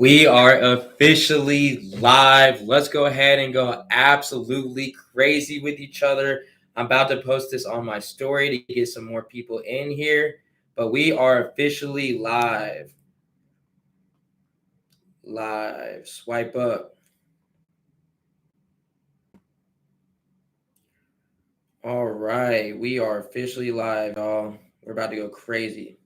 We are officially live. Let's go ahead and go absolutely crazy with each other. I'm about to post this on my story to get some more people in here, but we are officially live. Live. Swipe up. All right. We are officially live, y'all. We're about to go crazy.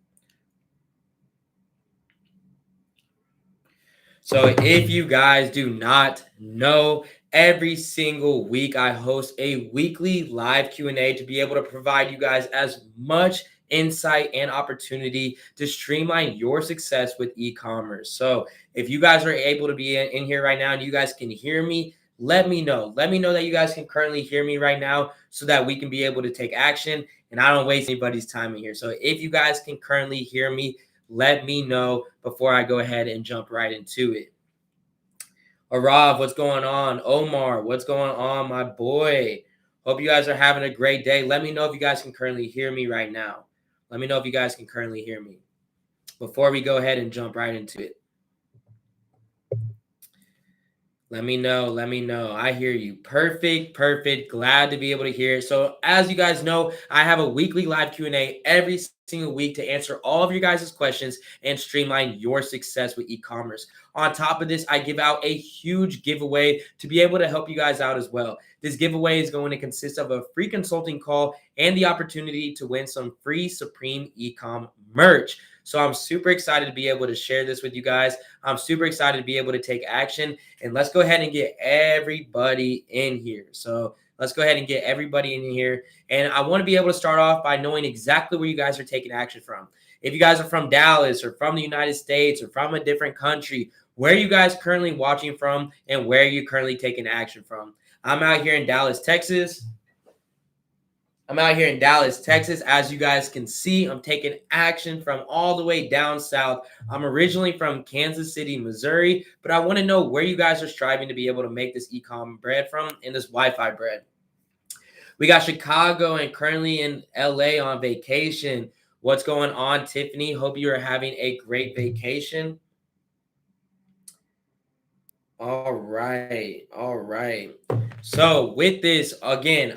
So if you guys do not know, every single week I host a weekly live Q&A to be able to provide you guys as much insight and opportunity to streamline your success with e-commerce. So if you guys are able to be in here right now and you guys can hear me, let me know. Let me know that you guys can currently hear me right now so that we can be able to take action and I don't waste anybody's time in here. So if you guys can currently hear me, let me know before I go ahead and jump right into it. Arav, what's going on? Omar, what's going on, my boy? Hope you guys are having a great day. Let me know if you guys can currently hear me right now. Let me know if you guys can currently hear me before we go ahead and jump right into it. Let me know. Let me know. I hear you. Perfect. Perfect. Glad to be able to hear it. So as you guys know, I have a weekly live Q&A every single week to answer all of your guys' questions and streamline your success with e-commerce. On top of this, I give out a huge giveaway to be able to help you guys out as well. This giveaway is going to consist of a free consulting call and the opportunity to win some free Supreme Ecom merch. So I'm super excited to be able to share this with you guys. I'm super excited to be able to take action, and let's go ahead and get everybody in here. So let's go ahead and get everybody in here. And I want to be able to start off by knowing exactly where you guys are taking action from. If you guys are from Dallas or from the United States or from a different country, where are you guys currently watching from and where are you currently taking action from? I'm out here in Dallas, Texas. As you guys can see, I'm taking action from all the way down south. I'm originally from Kansas City, Missouri, but I want to know where you guys are striving to be able to make this e-com bread from and this Wi-Fi bread. We got Chicago and currently in LA on vacation. What's going on, Tiffany? Hope you are having a great vacation. All right. All right. So with this, again,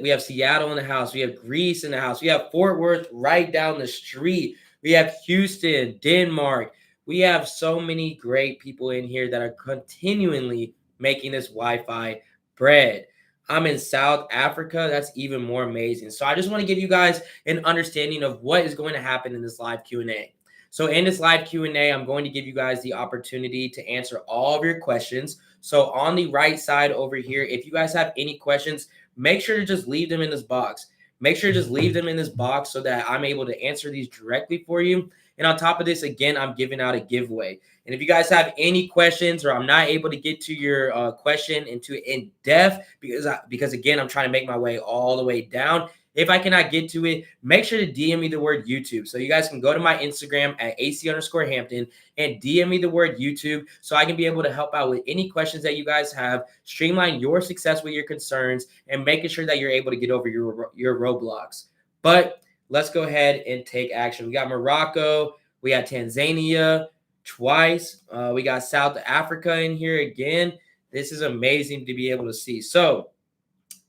we have Seattle in the house. We have Greece in the house. We have Fort Worth right down the street. We have Houston, Denmark. We have so many great people in here that are continually making this Wi-Fi bread. I'm in South Africa. That's even more amazing. So I just want to give you guys an understanding of what is going to happen in this live Q&A. So in this live Q&A, I'm going to give you guys the opportunity to answer all of your questions. So on the right side over here, if you guys have any questions, make sure to just leave them in this box. Make sure to just leave them in this box so that I'm able to answer these directly for you. And on top of this, again, I'm giving out a giveaway. And if you guys have any questions or I'm not able to get to your question in depth because again, I'm trying to make my way all the way down. If I cannot get to it, make sure to DM me the word YouTube. So you guys can go to my Instagram at AC_Hampton and DM me the word YouTube so I can be able to help out with any questions that you guys have, streamline your success with your concerns, and making sure that you're able to get over your roadblocks. But let's go ahead and take action. We got Morocco. We got Tanzania twice. We got South Africa in here again. This is amazing to be able to see. So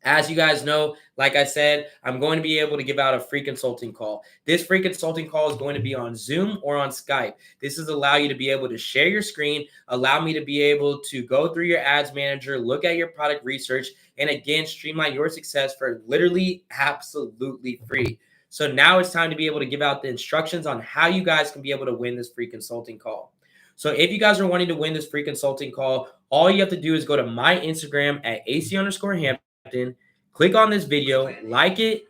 as you guys know, like I said, I'm going to be able to give out a free consulting call. This free consulting call is going to be on Zoom or on Skype. This is allow you to be able to share your screen, allow me to be able to go through your ads manager, look at your product research, and again, streamline your success for literally absolutely free. So now it's time to be able to give out the instructions on how you guys can be able to win this free consulting call. So if you guys are wanting to win this free consulting call, all you have to do is go to my Instagram at AC_Hampton. Click on this video, like it,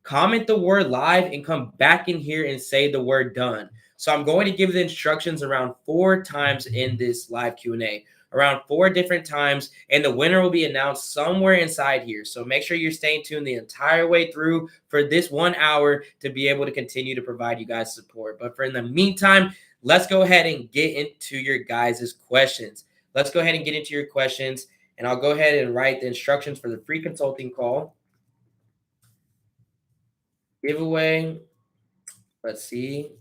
comment the word live, and come back in here and say the word done. So I'm going to give the instructions around 4 times in this live Q&A, around 4 different times, and the winner will be announced somewhere inside here. So make sure you're staying tuned the entire way through for this 1 hour to be able to continue to provide you guys support. But for in the meantime, let's go ahead and get into your guys' questions. Let's go ahead and get into your questions. And I'll go ahead and write the instructions for the free consulting call. Giveaway. Let's see.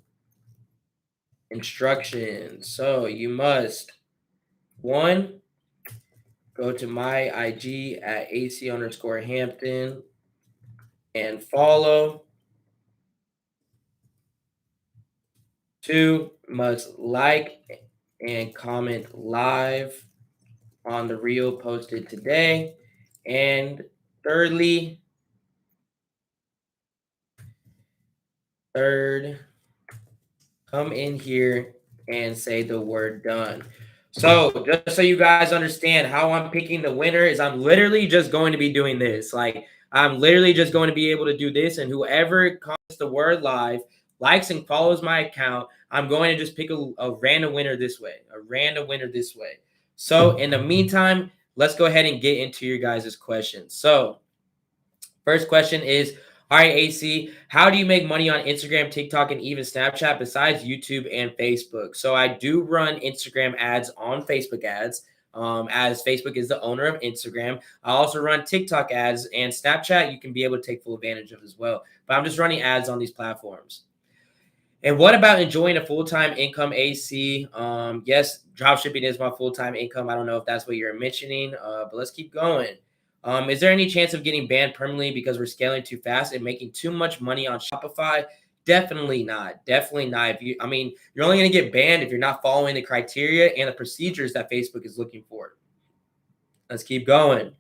instructions. So you must, one, go to my IG at AC_Hampton and follow. 2, must like and comment live on the reel posted today. And third, come in here and say the word done. So just so you guys understand how I'm picking the winner is I'm literally just going to be doing this. Like I'm literally just going to be able to do this, and whoever comments the word live, likes and follows my account, I'm going to just pick a random winner this way. So in the meantime, let's go ahead and get into your guys' questions. So first question is, all right, AC, how do you make money on Instagram, TikTok, and even Snapchat besides YouTube and Facebook? So I do run Instagram ads on Facebook ads, as Facebook is the owner of Instagram. I also run TikTok ads, and Snapchat you can be able to take full advantage of as well. But I'm just running ads on these platforms. And what about enjoying a full-time income, AC? Yes, dropshipping is my full-time income. I don't know if that's what you're mentioning, but let's keep going. Is there any chance of getting banned permanently because we're scaling too fast and making too much money on Shopify? Definitely not. Definitely not. You're only going to get banned if you're not following the criteria and the procedures that Facebook is looking for. Let's keep going.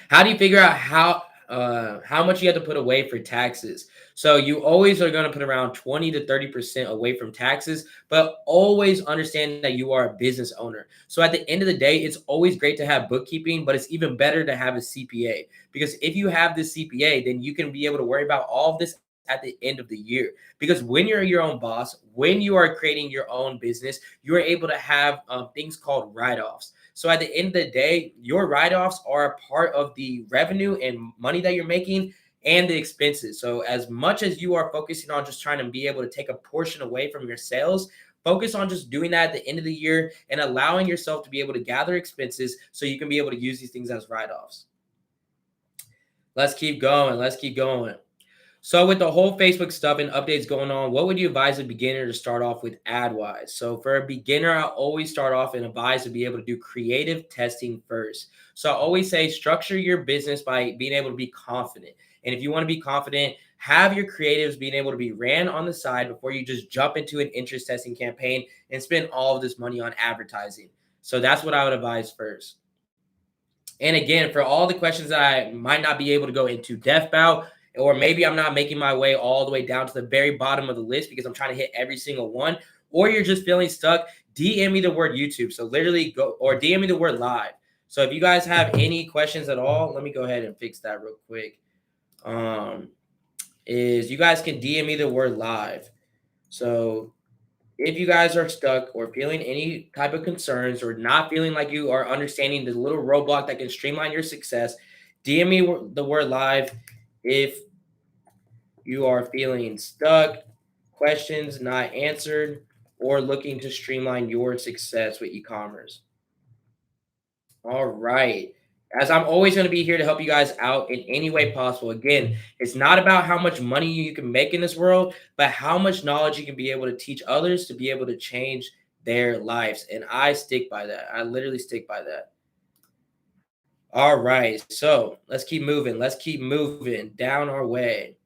How do you figure out how much you have to put away for taxes? So you always are going to put around 20 to 30% away from taxes, but always understand that you are a business owner. So at the end of the day, it's always great to have bookkeeping, but it's even better to have a CPA, because if you have this CPA, then you can be able to worry about all of this at the end of the year. Because when you're your own boss, when you are creating your own business, you're able to have things called write-offs. So at the end of the day, your write-offs are a part of the revenue and money that you're making and the expenses. So as much as you are focusing on just trying to be able to take a portion away from your sales, focus on just doing that at the end of the year and allowing yourself to be able to gather expenses so you can be able to use these things as write-offs. Let's keep going. So with the whole Facebook stuff and updates going on, what would you advise a beginner to start off with AdWise? So for a beginner, I always start off and advise to be able to do creative testing first. So I always say structure your business by being able to be confident. And if you want to be confident, have your creatives being able to be ran on the side before you just jump into an interest testing campaign and spend all of this money on advertising. So that's what I would advise first. And again, for all the questions that I might not be able to go into depth about, or maybe I'm not making my way all the way down to the very bottom of the list because I'm trying to hit every single one, or you're just feeling stuck, DM me the word YouTube. So literally go, or DM me the word live. So if you guys have any questions at all, let me go ahead and fix that real quick. Is you guys can DM me the word live. So if you guys are stuck or feeling any type of concerns or not feeling like you are understanding the little roadblock that can streamline your success, DM me the word live if you are feeling stuck, questions not answered, or looking to streamline your success with e-commerce. All right. As I'm always going to be here to help you guys out in any way possible. Again, it's not about how much money you can make in this world, but how much knowledge you can be able to teach others to be able to change their lives. And I stick by that. I literally stick by that. All right. So let's keep moving. Let's keep moving down our way.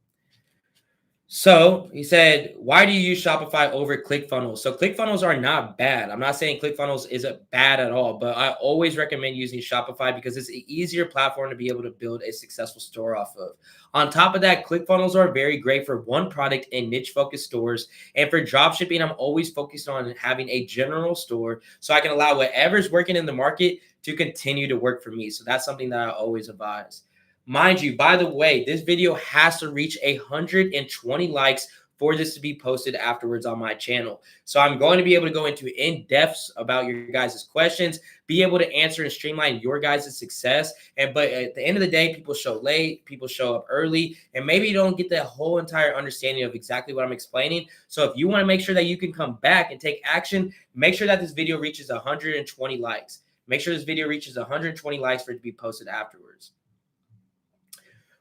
So he said, why do you use Shopify over ClickFunnels? So ClickFunnels are not bad. I'm not saying ClickFunnels isn't bad at all, but I always recommend using Shopify because it's an easier platform to be able to build a successful store off of. On top of that, ClickFunnels are very great for one product and niche focused stores. And for dropshipping, I'm always focused on having a general store so I can allow whatever's working in the market to continue to work for me. So that's something that I always advise. Mind you, by the way, this video has to reach 120 likes for this to be posted afterwards on my channel. So I'm going to be able to go into in-depths about your guys' questions, be able to answer and streamline your guys' success. But at the end of the day, people show late, people show up early, and maybe you don't get the whole entire understanding of exactly what I'm explaining. So if you want to make sure that you can come back and take action, make sure that this video reaches 120 likes. Make sure this video reaches 120 likes for it to be posted afterwards.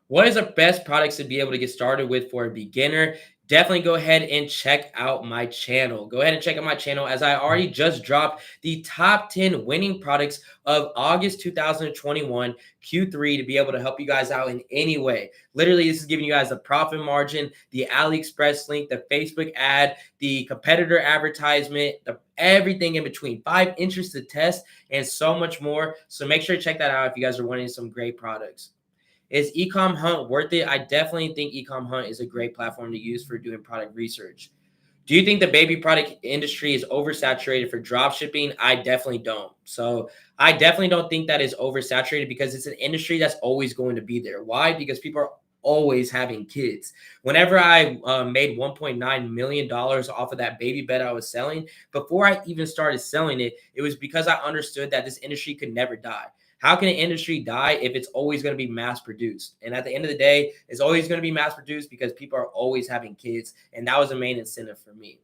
What is the best products to be able to get started with for a beginner? definitely go ahead and check out my channel. Go ahead and check out my channel as I already just dropped the top 10 winning products of August 2021 Q3 to be able to help you guys out in any way. Literally, this is giving you guys the profit margin, the AliExpress link, the Facebook ad, the competitor advertisement, everything in between, 5 interests to test, and so much more. So make sure to check that out if you guys are wanting some great products. Is Ecom Hunt worth it? I definitely think Ecom Hunt is a great platform to use for doing product research. Do you think the baby product industry is oversaturated for drop shipping? I definitely don't. So I definitely don't think that is oversaturated because it's an industry that's always going to be there. Why? Because people are always having kids. Whenever I made $1.9 million off of that baby bed I was selling, before I even started selling it, it was because I understood that this industry could never die. How can an industry die if it's always going to be mass produced? And at the end of the day, it's always going to be mass produced because people are always having kids. And that was the main incentive for me.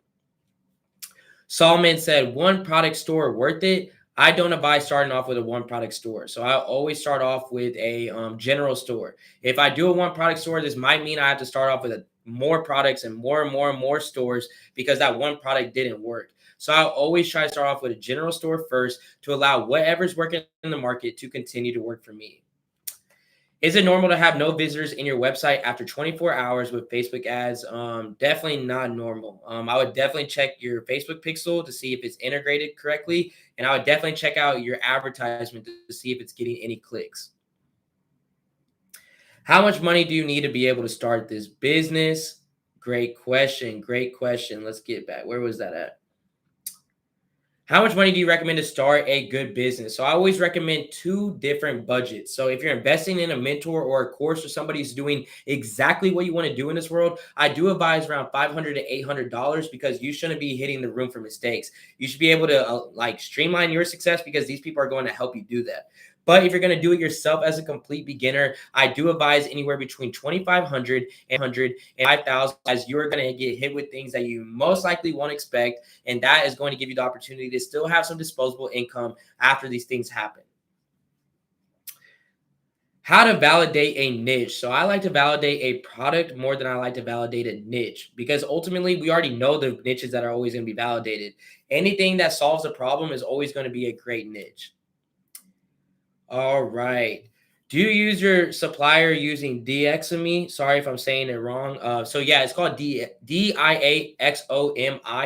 Solomon said, one product store worth it. I don't advise starting off with a one product store. So I always start off with a general store. If I do a one product store, this might mean I have to start off with more products and more stores because that one product didn't work. So I always try to start off with a general store first to allow whatever's working in the market to continue to work for me. Is it normal to have no visitors in your website after 24 hours with Facebook ads? Definitely not normal. I would definitely check your Facebook pixel to see if it's integrated correctly. And I would definitely check out your advertisement to see if it's getting any clicks. How much money do you need to be able to start this business? Great question. Great question. Let's get back. Where was that at? How much money do you recommend to start a good business? So I always recommend 2 different budgets. So if you're investing in a mentor or a course or somebody who's doing exactly what you want to do in this world, I do advise around $500 to $800 because you shouldn't be hitting the room for mistakes. You should be able to streamline your success because these people are going to help you do that. But if you're going to do it yourself as a complete beginner, I do advise anywhere between 2,500 and 5,000 as you're going to get hit with things that you most likely won't expect. And that is going to give you the opportunity to still have some disposable income after these things happen. How to validate a niche. So I like to validate a product more than I like to validate a niche because ultimately we already know the niches that are always going to be validated. Anything that solves a problem is always going to be a great niche. All right. Do you use your supplier using Diaxomi? Sorry if I'm saying it wrong. So yeah, it's called Diaxomi.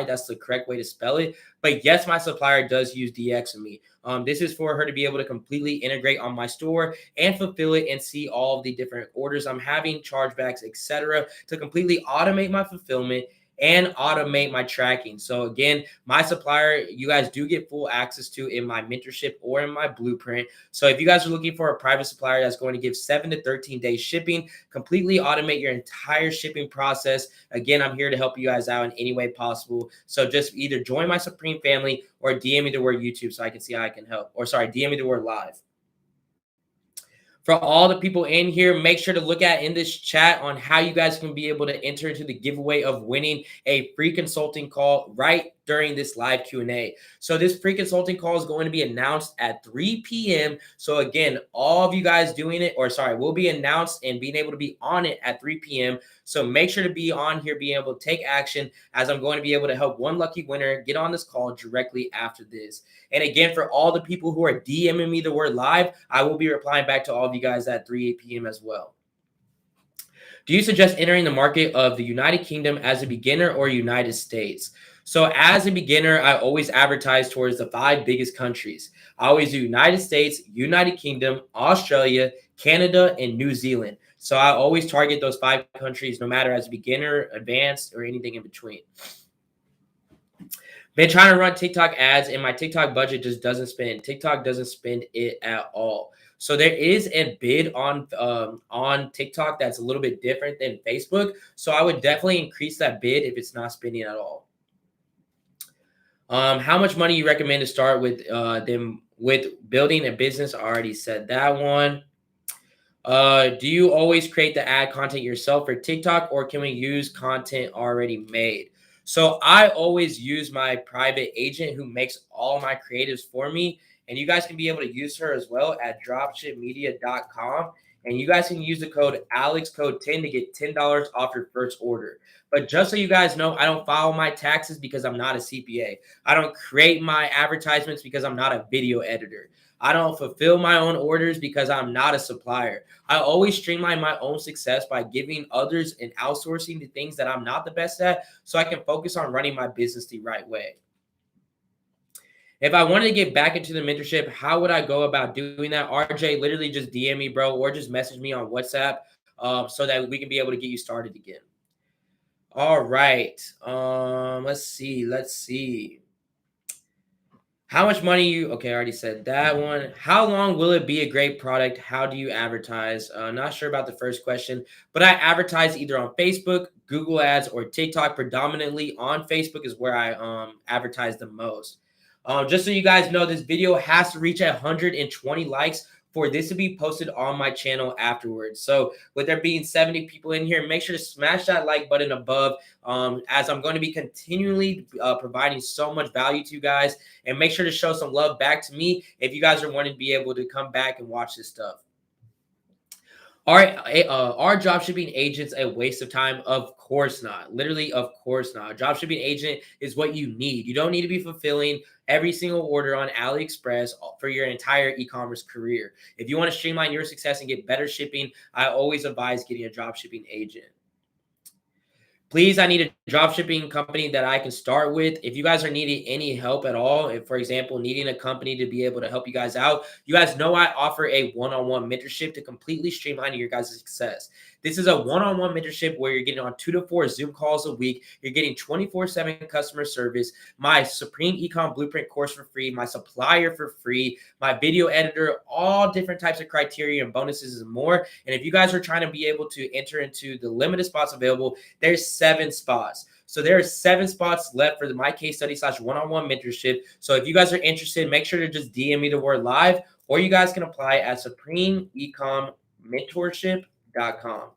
That's the correct way to spell it. But yes, my supplier does use Diaxomi. This is for her to be able to completely integrate on my store and fulfill it and see all of the different orders I'm having, chargebacks, etc., to completely automate my fulfillment and automate my tracking. So again, my supplier, you guys do get full access to in my mentorship or in my blueprint. So if you guys are looking for a private supplier that's going to give 7 to 13 days shipping, completely automate your entire shipping process. Again, I'm here to help you guys out in any way possible. So just either join my Supreme family or DM me the word YouTube so I can see how I can help. Or sorry, DM me the word live. For all the people in here, make sure to look at in this chat on how you guys can be able to enter into the giveaway of winning a free consulting call right during this live Q&A. So this free consulting call is going to be announced at 3 p.m. So again, all of you guys doing it, or sorry, will be announced and being able to be on it at 3 p.m. So make sure to be on here, being able to take action as I'm going to be able to help one lucky winner get on this call directly after this. And again, for all the people who are DMing me the word live, I will be replying back to all of you guys at 3 p.m. as well. Do you suggest entering the market of the United Kingdom as a beginner or United States? So as a beginner, I always advertise towards the 5 biggest countries. I always do United States, United Kingdom, Australia, Canada, and New Zealand. So I always target those 5 countries, no matter as a beginner, advanced, or anything in between. Been trying to run TikTok ads and my TikTok budget just doesn't spend. TikTok doesn't spend it at all. So there is a bid on TikTok that's a little bit different than Facebook. So I would definitely increase that bid if it's not spending at all. How much money you recommend to start with them with building a business? I already said that one. Do you always create the ad content yourself for TikTok, or can we use content already made? So I always use my private agent who makes all my creatives for me. And you guys can be able to use her as well at dropshipmedia.com. and you guys can use the code AlexCode10 to get $10 off your first order. But just so you guys know, I don't file my taxes because I'm not a CPA. I don't create my advertisements because I'm not a video editor. I don't fulfill my own orders because I'm not a supplier. I always streamline my own success by giving others and outsourcing the things that I'm not the best at so I can focus on running my business the right way. If I wanted to get back into the mentorship, how would I go about doing that? RJ, literally just DM me, bro, or just message me on WhatsApp so that we can be able to get you started again. All right. Let's see. How much money you okay, I already said that one. How long will it be a great product? How do you advertise? Not sure about the first question, but I advertise either on Facebook, Google Ads, or TikTok. Predominantly on Facebook is where I advertise the most. Just so you guys know, this video has to reach 120 likes for this to be posted on my channel afterwards. So with there being 70 people in here, make sure to smash that like button above, as I'm going to be continually providing so much value to you guys. And make sure to show some love back to me if you guys are wanting to be able to come back and watch this stuff. Are dropshipping agents a waste of time? Of course not. Literally, of course not. A dropshipping agent is what you need. You don't need to be fulfilling every single order on AliExpress for your entire e-commerce career. If you want to streamline your success and get better shipping, I always advise getting a dropshipping agent. Please, I need a dropshipping company that I can start with. If you guys are needing any help at all, if, for example, needing a company to be able to help you guys out, you guys know I offer a one-on-one mentorship to completely streamline your guys' success. This is a one-on-one mentorship where you're getting on 2 to 4 Zoom calls a week. You're getting 24/7 customer service, my Supreme Ecom Blueprint course for free, my supplier for free, my video editor, all different types of criteria and bonuses and more. And if you guys are trying to be able to enter into the limited spots available, there's 7 spots. So there are 7 spots left for my case study / one-on-one mentorship. So if you guys are interested, make sure to just DM me the word live, or you guys can apply at supremeecommentorship.com.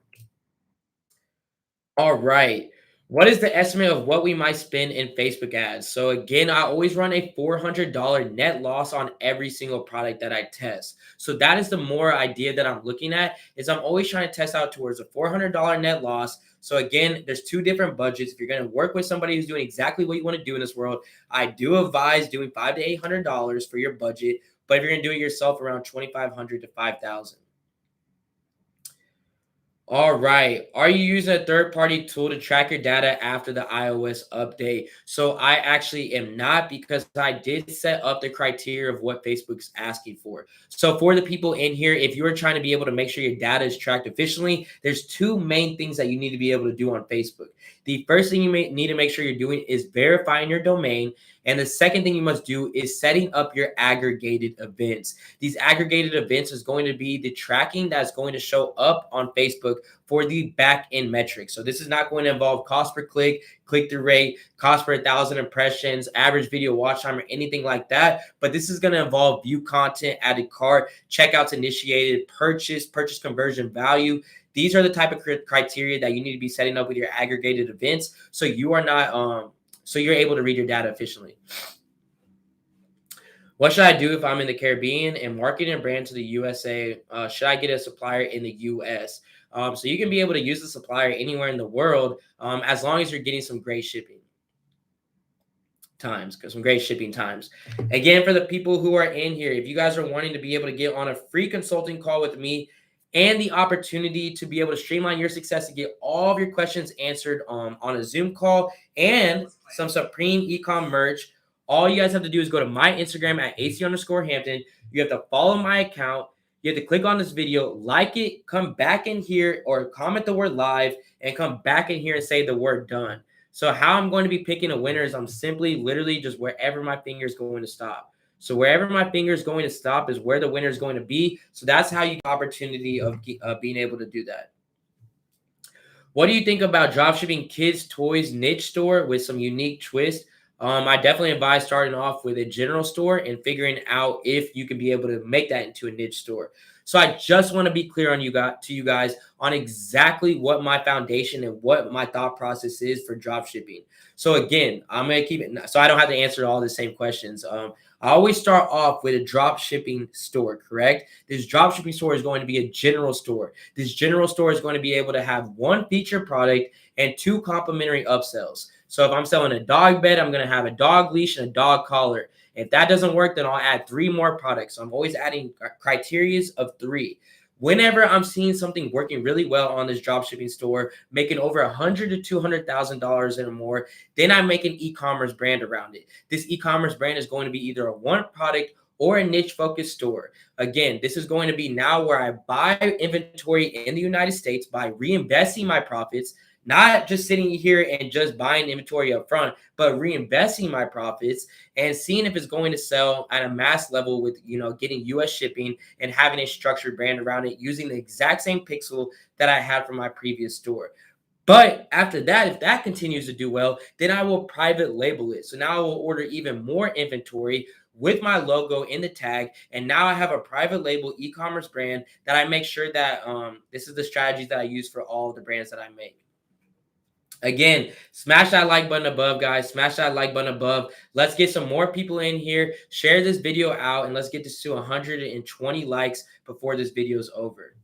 All right. What is the estimate of what we might spend in Facebook ads? So again, I always run a $400 net loss on every single product that I test. So that is the more idea that I'm looking at, is I'm always trying to test out towards a $400 net loss. So again, there's 2 different budgets. If you're going to work with somebody who's doing exactly what you want to do in this world, I do advise doing $500 to $800 for your budget. But if you're going to do it yourself, around $2,500 to $5,000. All right. Are you using a third-party tool to track your data after the iOS update? So I actually am not, because I did set up the criteria of what Facebook's asking for. So for the people in here, if you're trying to be able to make sure your data is tracked efficiently, there's 2 main things that you need to be able to do on Facebook. The first thing you may need to make sure you're doing is verifying your domain. And the second thing you must do is setting up your aggregated events. These aggregated events is going to be the tracking that's going to show up on Facebook for the back end metrics. So this is not going to involve cost per click, click-through rate, cost per 1,000 impressions, average video watch time, or anything like that. But this is going to involve view content, added cart, checkouts initiated, purchase conversion value. These are the type of criteria that you need to be setting up with your aggregated events, so you are not so you're able to read your data efficiently. What should I do if I'm in the Caribbean and marketing a brand to the USA? Should I get a supplier in the US? So you can be able to use the supplier anywhere in the world, as long as you're getting some great shipping times. Again, for the people who are in here, if you guys are wanting to be able to get on a free consulting call with me and the opportunity to be able to streamline your success and get all of your questions answered on a Zoom call and some Supreme Ecom merch, all you guys have to do is go to my Instagram at AC_Hampton. You have to follow my account. You have to click on this video, like it, come back in here or comment the word live, and come back in here and say the word done. So how I'm going to be picking a winner is I'm simply literally just wherever my finger is going to stop. So wherever my finger is going to stop is where the winner is going to be. So that's how you get the opportunity of being able to do that. What do you think about dropshipping kids' toys niche store with some unique twist? I definitely advise starting off with a general store and figuring out if you can be able to make that into a niche store. So I just want to be clear on you guys on exactly what my foundation and what my thought process is for drop shipping. So again, I'm gonna keep it so I don't have to answer all the same questions. I always start off with a drop shipping store, correct? This drop shipping store is going to be a general store. This general store is going to be able to have one featured product and two complementary upsells. So if I'm selling a dog bed, I'm going to have a dog leash and a dog collar. If that doesn't work, then I'll add three more products. So I'm always adding criteria of three. Whenever I'm seeing something working really well on this drop shipping store, making over $100,000 to $200,000 and more, then I make an e-commerce brand around it. This e-commerce brand is going to be either a one product or a niche focused store. Again, this is going to be now where I buy inventory in the United States by reinvesting my profits, not just sitting here and just buying inventory up front, but reinvesting my profits and seeing if it's going to sell at a mass level with, getting US shipping and having a structured brand around it using the exact same pixel that I had from my previous store. But after that, if that continues to do well, then I will private label it. So now I will order even more inventory with my logo in the tag. And now I have a private label e-commerce brand that I make sure that this is the strategies that I use for all the brands that I make. Again, smash that like button above, guys. Smash that like button above. Let's get some more people in here. Share this video out, and let's get this to 120 likes before this video is over.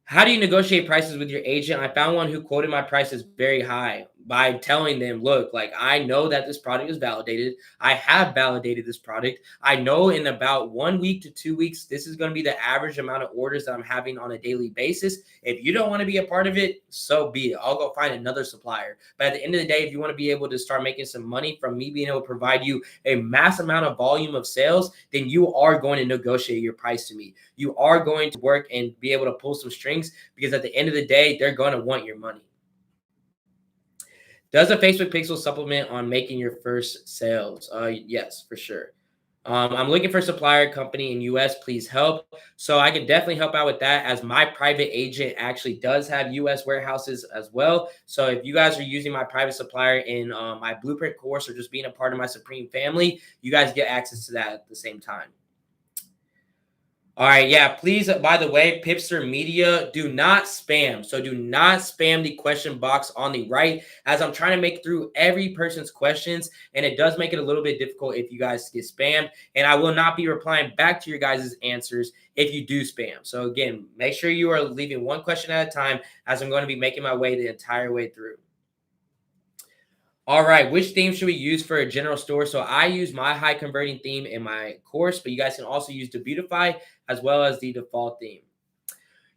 How do you negotiate prices with your agent? I found one who quoted my prices very high by telling them, look, like I know that this product is validated. I have validated this product. I know in about 1 week to 2 weeks, this is going to be the average amount of orders that I'm having on a daily basis. If you don't want to be a part of it, so be it. I'll go find another supplier. But at the end of the day, if you want to be able to start making some money from me being able to provide you a mass amount of volume of sales, then you are going to negotiate your price to me. You are going to work and be able to pull some strings because at the end of the day, they're going to want your money. Does a Facebook pixel supplement on making your first sales? Yes, for sure. I'm looking for a supplier company in US. Please help. So I can definitely help out with that as my private agent actually does have US warehouses as well. So if you guys are using my private supplier in my Blueprint course or just being a part of my Supreme family, you guys get access to that at the same time. All right, yeah, please, by the way, Pipster Media, do not spam. So do not spam the question box on the right as I'm trying to make through every person's questions, and it does make it a little bit difficult if you guys get spammed, and I will not be replying back to your guys' answers if you do spam. So again, make sure you are leaving one question at a time as I'm going to be making my way the entire way through. All right, which theme should we use for a general store? So I use my high converting theme in my course, but you guys can also use Debutify as well as the default theme.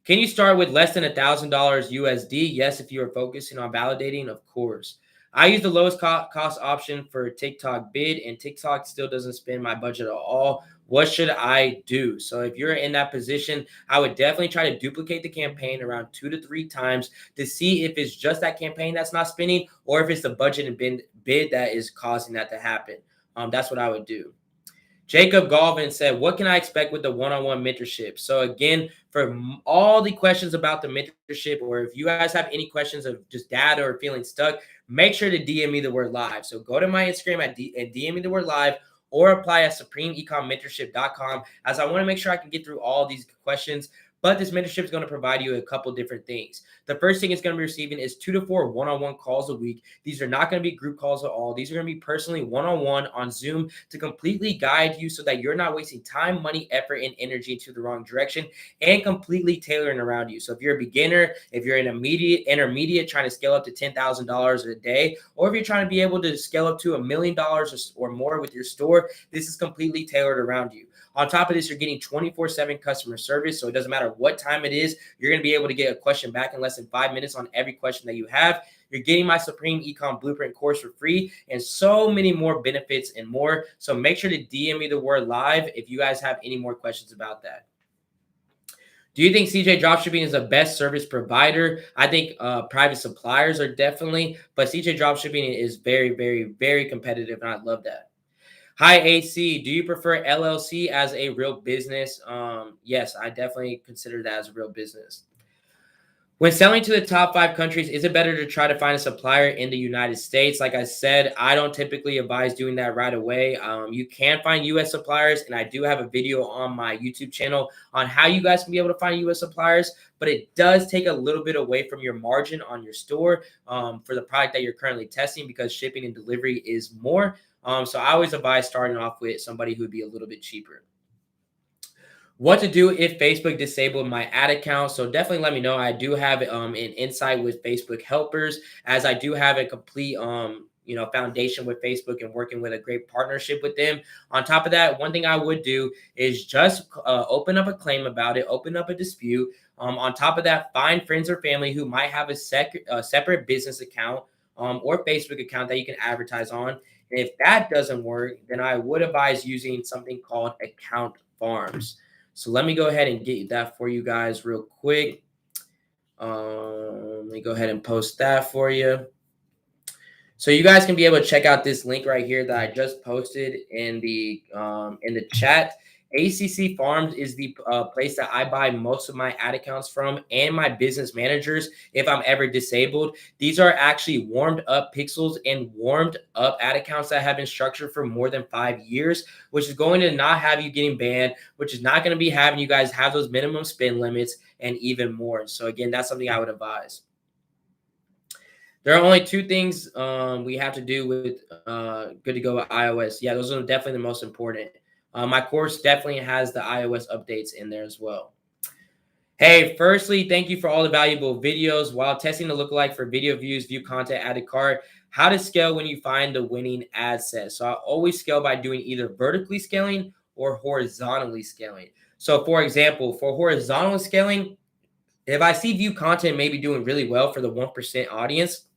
Can you start with less than $1,000 USD? Yes, if you are focusing on validating, of course. I use the lowest cost option for TikTok bid, and TikTok still doesn't spend my budget at all. What should I do? So if you're in that position, I would definitely try to duplicate the campaign around 2 to 3 times to see if it's just that campaign that's not spending or if it's the budget and bid that is causing that to happen. That's what I would do. Jacob Galvin said, what can I expect with the one-on-one mentorship? So again, for all the questions about the mentorship, or if you guys have any questions of just data or feeling stuck, make sure to DM me the word live. So go to my Instagram and DM me the word live, or apply at supremeecommentorship.com, as I want to make sure I can get through all these questions. But this mentorship is going to provide you a couple different things. The first thing it's going to be receiving is 2 to 4 one-on-one calls a week. These are not going to be group calls at all. These are going to be personally one-on-one on Zoom to completely guide you so that you're not wasting time, money, effort, and energy into the wrong direction, and completely tailoring around you. So if you're a beginner, if you're an intermediate trying to scale up to $10,000 a day, or if you're trying to be able to scale up to $1 million or more with your store, this is completely tailored around you. On top of this, you're getting 24/7 customer service. So it doesn't matter what time it is, you're going to be able to get a question back in less than 5 minutes on every question that you have. You're getting my Supreme Ecom Blueprint course for free and so many more benefits and more. So make sure to DM me the word live if you guys have any more questions about that. Do you think CJ Dropshipping is the best service provider? I think private suppliers are definitely, but CJ Dropshipping is very, very, very competitive, and I love that. Hi, AC. Do you prefer LLC as a real business? Yes, I definitely consider that as a real business. When selling to the top 5 countries, is it better to try to find a supplier in the United States? Like I said, I don't typically advise doing that right away. You can find US suppliers, and I do have a video on my YouTube channel on how you guys can be able to find US suppliers, but it does take a little bit away from your margin on your store for the product that you're currently testing, because shipping and delivery is more. So I always advise starting off with somebody who would be a little bit cheaper. What to do if Facebook disabled my ad account? So definitely let me know. I do have an insight with Facebook helpers, as I do have a complete foundation with Facebook and working with a great partnership with them. On top of that, one thing I would do is just open up a claim about it, open up a dispute. On top of that, find friends or family who might have a separate business account or Facebook account that you can advertise on. And if that doesn't work, then I would advise using something called account farms. So let me go ahead and get that for you guys real quick. Let me go ahead and post that for you. So you guys can be able to check out this link right here that I just posted in the chat. ACC Farms is the place that I buy most of my ad accounts from and my business managers if I'm ever disabled. These are actually warmed up pixels and warmed up ad accounts that have been structured for more than 5 years, which is going to not have you getting banned, which is not going to be having you guys have those minimum spend limits and even more. So again, that's something I would advise. There are only 2 things we have to do with good to go with iOS. Yeah, those are definitely the most important. My course definitely has the iOS updates in there as well. Hey, firstly, thank you for all the valuable videos. While testing the lookalike for video views, view content, add to cart, how to scale when you find the winning ad set. So I always scale by doing either vertically scaling or horizontally scaling. So for example, for horizontal scaling, if I see view content maybe doing really well for the 1% audience,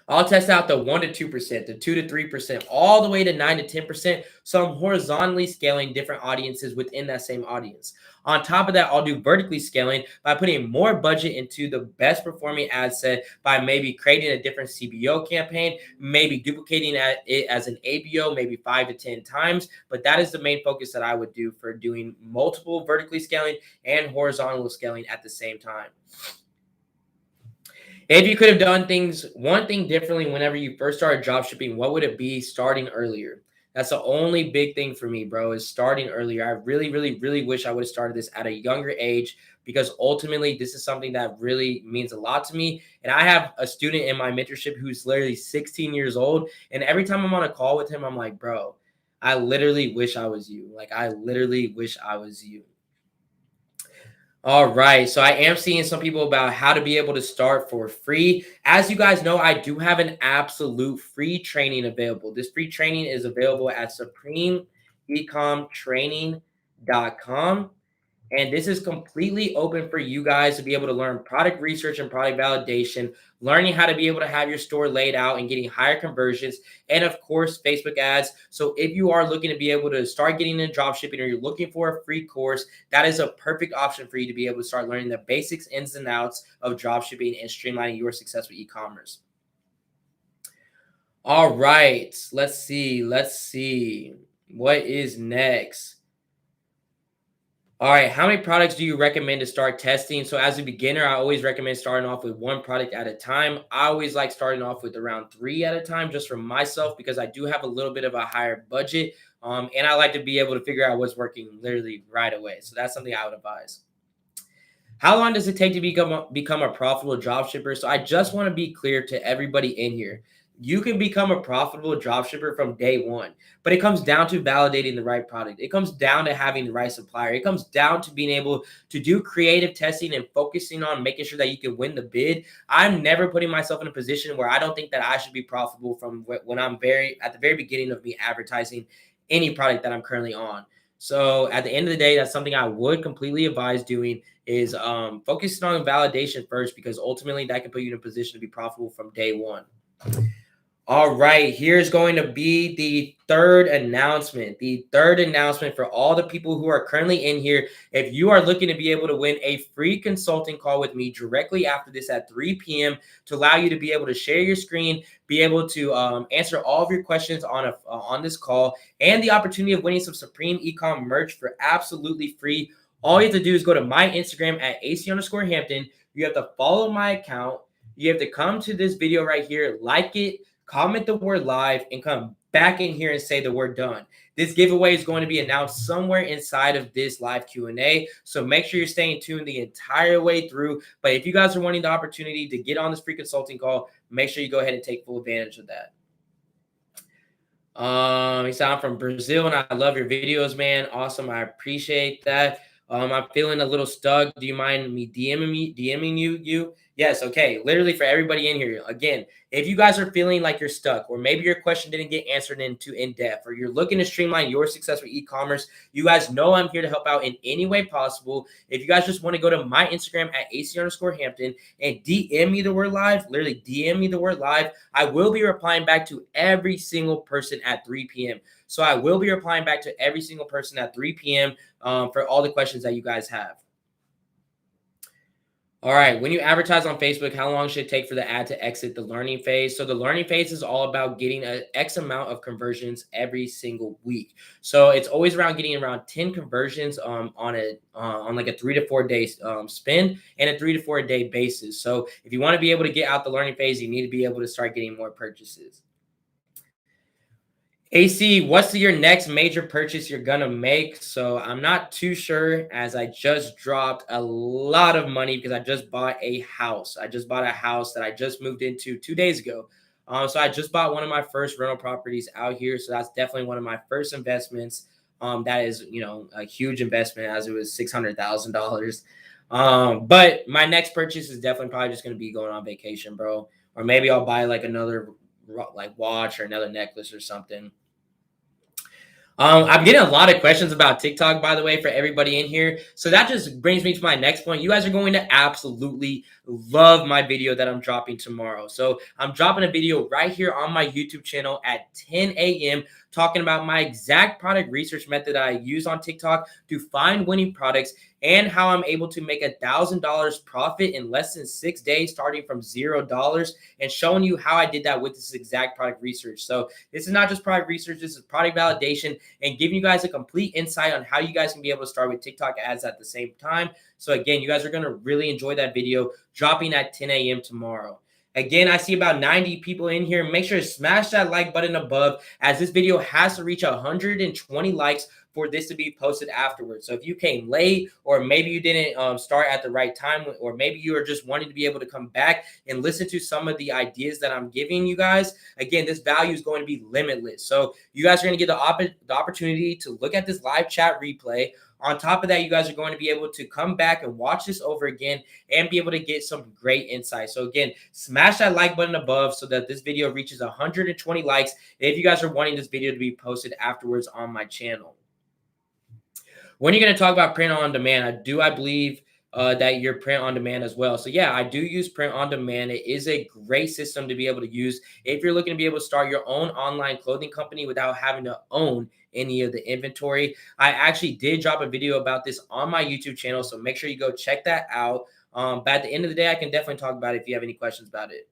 I'll test out the 1 to 2%, the 2 to 3%, all the way to 9 to 10%. So I'm horizontally scaling different audiences within that same audience. On top of that, I'll do vertically scaling by putting more budget into the best performing ad set by maybe creating a different CBO campaign, maybe duplicating it as an ABO, maybe 5 to 10 times. But that is the main focus that I would do for doing multiple vertically scaling and horizontal scaling at the same time. If you could have done one thing differently whenever you first started drop shipping, what would it be? Starting earlier. That's the only big thing for me, bro, is starting earlier. I really, really, really wish I would have started this at a younger age, because ultimately this is something that really means a lot to me. And I have a student in my mentorship who's literally 16 years old. And every time I'm on a call with him, I'm like, bro, I literally wish I was you. Like, I literally wish I was you. All right. So I am seeing some people about how to be able to start for free. As you guys know, I do have an absolute free training available. This free training is available at supremeecomtraining.com. And this is completely open for you guys to be able to learn product research and product validation, learning how to be able to have your store laid out and getting higher conversions, and of course, Facebook ads. So if you are looking to be able to start getting into drop shipping, or you're looking for a free course, that is a perfect option for you to be able to start learning the basics, ins and outs of drop shipping and streamlining your success with e-commerce. All right, let's see. What is next? All right, how many products do you recommend to start testing? So as a beginner, I always recommend starting off with 1 product at a time. I always like starting off with around 3 at a time, just for myself, because I do have a little bit of a higher budget. And I like to be able to figure out what's working literally right away. So that's something I would advise. How long does it take to become a profitable dropshipper? So I just want to be clear to everybody in here. You can become a profitable dropshipper from day one, but it comes down to validating the right product. It comes down to having the right supplier. It comes down to being able to do creative testing and focusing on making sure that you can win the bid. I'm never putting myself in a position where I don't think that I should be profitable from when I'm at the very beginning of me advertising any product that I'm currently on. So at the end of the day, that's something I would completely advise doing, is focusing on validation first, because ultimately that can put you in a position to be profitable from day one. All right, here's going to be the third announcement. The third announcement for all the people who are currently in here. If you are looking to be able to win a free consulting call with me directly after this at 3 p.m. to allow you to be able to share your screen, be able to answer all of your questions on this call, and the opportunity of winning some Supreme Ecom merch for absolutely free, all you have to do is go to my Instagram at AC_Hampton. You have to follow my account. You have to come to this video right here, like it, comment the word live, and come back in here and say the word done. This giveaway is going to be announced somewhere inside of this live Q&A. So make sure you're staying tuned the entire way through. But if you guys are wanting the opportunity to get on this free consulting call, make sure you go ahead and take full advantage of that. He said, I'm from Brazil and I love your videos, man. Awesome. I appreciate that. I'm feeling a little stuck. Do you mind me DMing you? Yes. Okay. Literally for everybody in here. Again, if you guys are feeling like you're stuck, or maybe your question didn't get answered in depth, or you're looking to streamline your success with e-commerce, you guys know I'm here to help out in any way possible. If you guys just want to go to my Instagram at AC_Hampton and DM me the word live, literally DM me the word live, I will be replying back to every single person at 3 p.m. So I will be replying back to every single person at 3 p.m. For all the questions that you guys have. All right. When you advertise on Facebook, how long should it take for the ad to exit the learning phase? So the learning phase is all about getting an X amount of conversions every single week. So it's always around getting around 10 conversions on like a 3 to 4 day spend and a 3 to 4 day basis. So if you want to be able to get out the learning phase, you need to be able to start getting more purchases. AC, what's your next major purchase you're gonna make? So I'm not too sure, as I just dropped a lot of money because I just bought a house. I just bought a house that I just moved into 2 days ago. So I just bought one of my first rental properties out here. So that's definitely one of my first investments. That is, a huge investment, as it was $600,000. But my next purchase is definitely probably just gonna be going on vacation, bro. Or maybe I'll buy like another like watch or another necklace or something. I'm getting a lot of questions about TikTok, by the way, for everybody in here. So that just brings me to my next point. You guys are going to absolutely love my video that I'm dropping tomorrow. So I'm dropping a video right here on my YouTube channel at 10 a.m. talking about my exact product research method I use on TikTok to find winning products and how I'm able to make $1,000 profit in less than 6 days, starting from $0, and showing you how I did that with this exact product research. So this is not just product research, this is product validation and giving you guys a complete insight on how you guys can be able to start with TikTok ads at the same time. So again, you guys are going to really enjoy that video dropping at 10 a.m. tomorrow. Again, I see about 90 people in here. Make sure to smash that like button above, as this video has to reach 120 likes for this to be posted afterwards. So if you came late, or maybe you didn't start at the right time, or maybe you are just wanting to be able to come back and listen to some of the ideas that I'm giving you guys, again, this value is going to be limitless. So you guys are going to get the opportunity to look at this live chat replay. On top of that, you guys are going to be able to come back and watch this over again and be able to get some great insight. So again, smash that like button above so that this video reaches 120 likes if you guys are wanting this video to be posted afterwards on my channel. When you're going to talk about print on demand, I believe that you're print on demand as well. So yeah, I do use print on demand. It is a great system to be able to use if you're looking to be able to start your own online clothing company without having to own any of the inventory. I actually did drop a video about this on my YouTube channel, so make sure you go check that out. But at the end of the day, I can definitely talk about it if you have any questions about it.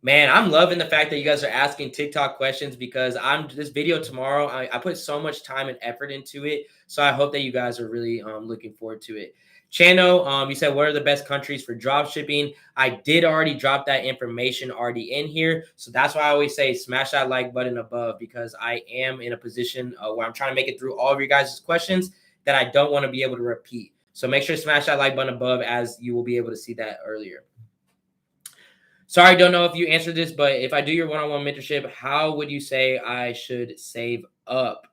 Man, I'm loving the fact that you guys are asking TikTok questions, because this video tomorrow, I put so much time and effort into it. So I hope that you guys are really looking forward to it. Chano, you said, what are the best countries for drop shipping? I did already drop that information already in here. So that's why I always say smash that like button above, because I am in a position where I'm trying to make it through all of your guys' questions that I don't want to be able to repeat. So make sure to smash that like button above, as you will be able to see that earlier. Sorry, I don't know if you answered this, but if I do your one-on-one mentorship, how would you say I should save up?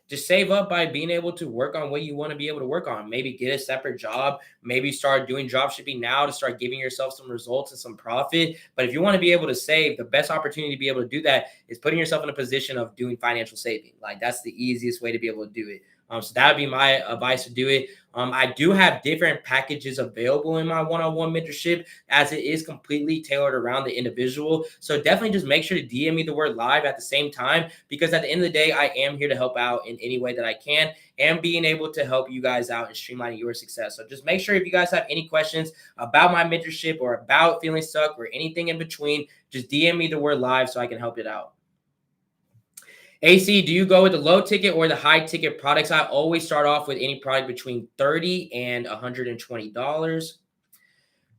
Just save up by being able to work on what you want to be able to work on. Maybe get a separate job. Maybe start doing drop shipping now to start giving yourself some results and some profit. But if you want to be able to save, the best opportunity to be able to do that is putting yourself in a position of doing financial saving. Like, that's the easiest way to be able to do it. So that would be my advice to do it. I do have different packages available in my one-on-one mentorship, as it is completely tailored around the individual. So definitely just make sure to DM me the word live at the same time, because at the end of the day, I am here to help out in any way that I can, and being able to help you guys out and streamlining your success. So just make sure, if you guys have any questions about my mentorship or about feeling stuck or anything in between, just DM me the word live so I can help it out. AC, do you go with the low ticket or the high ticket products? I always start off with any product between $30 and $120.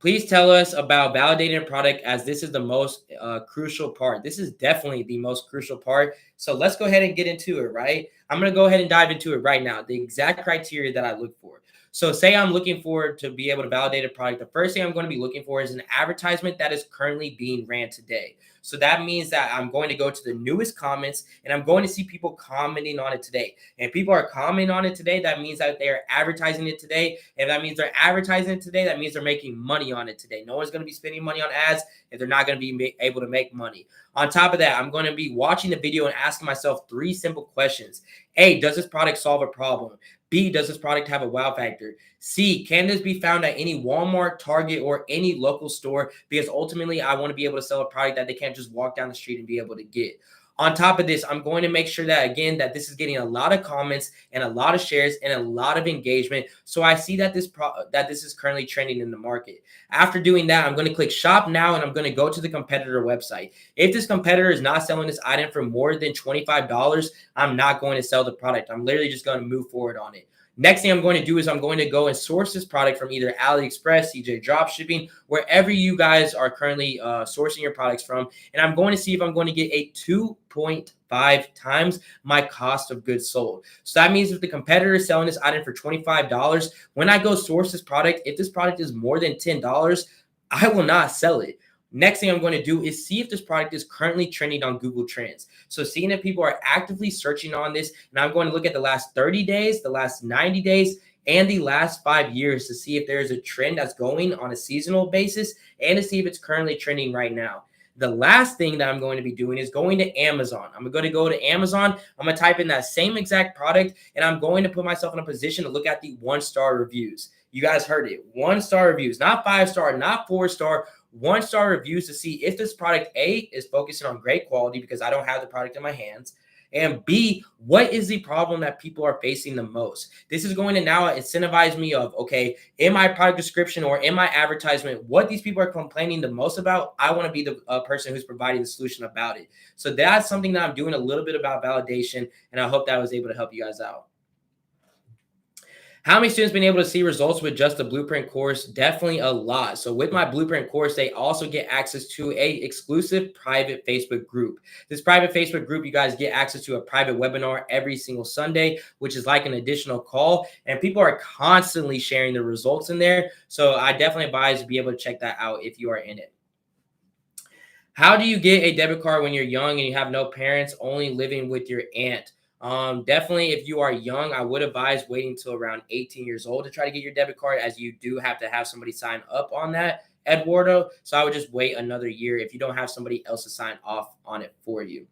Please tell us about validating a product, as this is the most crucial part. This is definitely the most crucial part. So let's go ahead and get into it, right? I'm going to go ahead and dive into it right now. The exact criteria that I look for. So say I'm looking for to be able to validate a product. The first thing I'm going to be looking for is an advertisement that is currently being ran today. So that means that I'm going to go to the newest comments and I'm going to see people commenting on it today. And people are commenting on it today, that means that they are advertising it today. And that means they're advertising it today, that means they're making money on it today. No one's going to be spending money on ads if they're not going to be able to make money. On top of that, I'm going to be watching the video and asking myself 3 simple questions. A, does this product solve a problem? B, does this product have a wow factor? C, can this be found at any Walmart, Target, or any local store? Because ultimately, I want to be able to sell a product that they can't just walk down the street and be able to get. On top of this, I'm going to make sure that, again, that this is getting a lot of comments and a lot of shares and a lot of engagement. So I see that this is currently trending in the market. After doing that, I'm going to click shop now and I'm going to go to the competitor website. If this competitor is not selling this item for more than $25, I'm not going to sell the product. I'm literally just going to move forward on it. Next thing I'm going to do is I'm going to go and source this product from either AliExpress, CJ Dropshipping, wherever you guys are currently sourcing your products from. And I'm going to see if I'm going to get a 2.5 times my cost of goods sold. So that means if the competitor is selling this item for $25, when I go source this product, if this product is more than $10, I will not sell it. Next thing I'm going to do is see if this product is currently trending on Google Trends. So seeing if people are actively searching on this, and I'm going to look at the last 30 days, the last 90 days, and the last 5 years to see if there's a trend that's going on a seasonal basis and to see if it's currently trending right now. The last thing that I'm going to be doing is going to Amazon. I'm going to go to Amazon. I'm going to type in that same exact product, and I'm going to put myself in a position to look at the 1-star reviews. You guys heard it. 1-star reviews, not 5-star, not 4-star. 1-star reviews to see if this product, A, is focusing on great quality because I don't have the product in my hands, and B, what is the problem that people are facing the most? This is going to now incentivize me of, okay, in my product description or in my advertisement, what these people are complaining the most about, I want to be the person who's providing the solution about it. So that's something that I'm doing a little bit about validation, and I hope that I was able to help you guys out. How many students been able to see results with just the Blueprint course? Definitely a lot. So with my Blueprint course, they also get access to a exclusive private Facebook group. This private Facebook group, you guys get access to a private webinar every single Sunday, which is like an additional call. And people are constantly sharing the results in there. So I definitely advise to be able to check that out if you are in it. How do you get a debit card when you're young and you have no parents, only living with your aunt? Definitely, if you are young, I would advise waiting until around 18 years old to try to get your debit card, as you do have to have somebody sign up on that, Eduardo. So I would just wait another year if you don't have somebody else to sign off on it for you.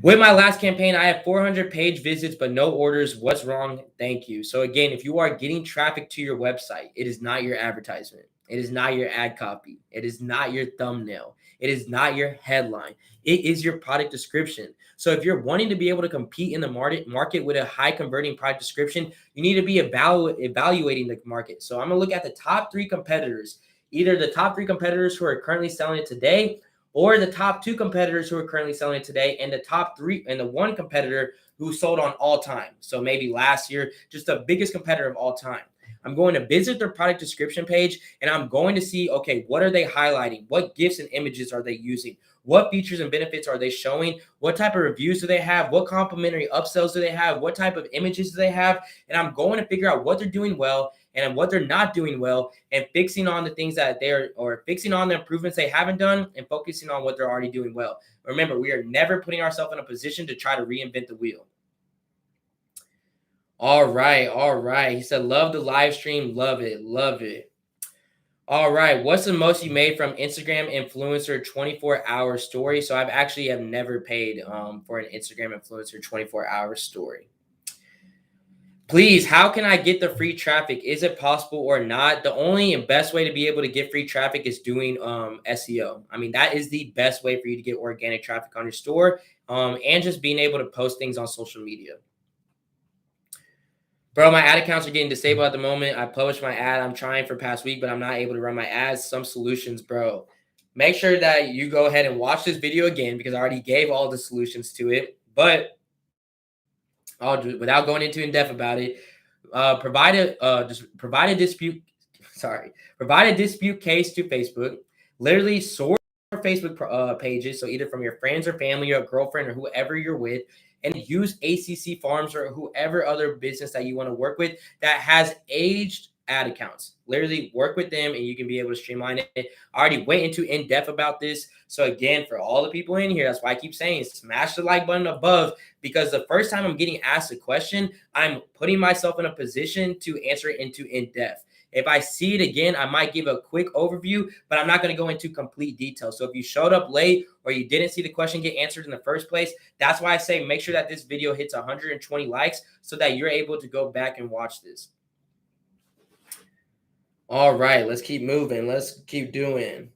With my last campaign, I have 400 page visits, but no orders. What's wrong? Thank you. So again, if you are getting traffic to your website, it is not your advertisement. It is not your ad copy. It is not your thumbnail. It is not your headline. It is your product description. So if you're wanting to be able to compete in the market with a high converting product description, you need to be evaluating the market. So I'm going to look at the top 3 competitors, either the top 3 competitors who are currently selling it today, or the top 2 competitors who are currently selling it today, and the top 3 and the 1 competitor who sold on all time. So maybe last year, just the biggest competitor of all time. I'm going to visit their product description page and I'm going to see, okay, what are they highlighting? What gifs and images are they using? What features and benefits are they showing? What type of reviews do they have? What complimentary upsells do they have? What type of images do they have? And I'm going to figure out what they're doing well and what they're not doing well, and fixing on the things that fixing on the improvements they haven't done and focusing on what they're already doing well. Remember, we are never putting ourselves in a position to try to reinvent the wheel. All right, all right. He said, love the live stream. Love it, love it. All right. What's the most you made from Instagram influencer 24-hour story? So I've actually have never paid for an Instagram influencer 24-hour story. Please, how can I get the free traffic? Is it possible or not? The only and best way to be able to get free traffic is doing SEO. I mean, that is the best way for you to get organic traffic on your store, and just being able to post things on social media. Bro, my ad accounts are getting disabled at the moment. I published my ad. I'm trying for past week, but I'm not able to run my ads. Some solutions, bro. Make sure that you go ahead and watch this video again because I already gave all the solutions to it. But without going into in depth about it, provide a dispute. Provide a dispute case to Facebook. Literally sort Facebook pages, so either from your friends or family or girlfriend or whoever you're with, and use ACC Farms or whoever other business that you want to work with that has aged ad accounts. Literally work with them and you can be able to streamline it. I already went into in depth about this. So again, for all the people in here, that's why I keep saying smash the like button above, because the first time I'm getting asked a question, I'm putting myself in a position to answer it into in depth. If I see it again, I might give a quick overview, but I'm not going to go into complete detail. So if you showed up late or you didn't see the question get answered in the first place, that's why I say make sure that this video hits 120 likes so that you're able to go back and watch this. All right, let's keep moving. Let's keep doing.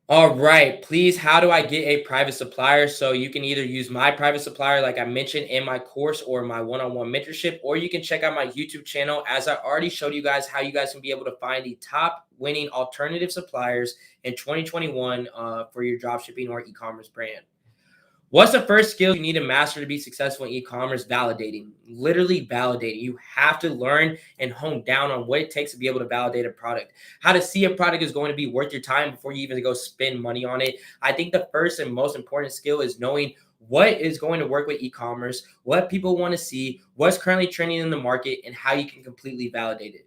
All right, please, how do I get a private supplier? So you can either use my private supplier, like I mentioned in my course or my one-on-one mentorship, or you can check out my YouTube channel. As I already showed you guys how you guys can be able to find the top winning alternative suppliers in 2021 for your dropshipping or e-commerce brand. What's the first skill you need to master to be successful in e-commerce? Validating, literally validating. You have to learn and hone down on what it takes to be able to validate a product, how to see a product is going to be worth your time before you even go spend money on it. I think the first and most important skill is knowing what is going to work with e-commerce, what people want to see, what's currently trending in the market, and how you can completely validate it.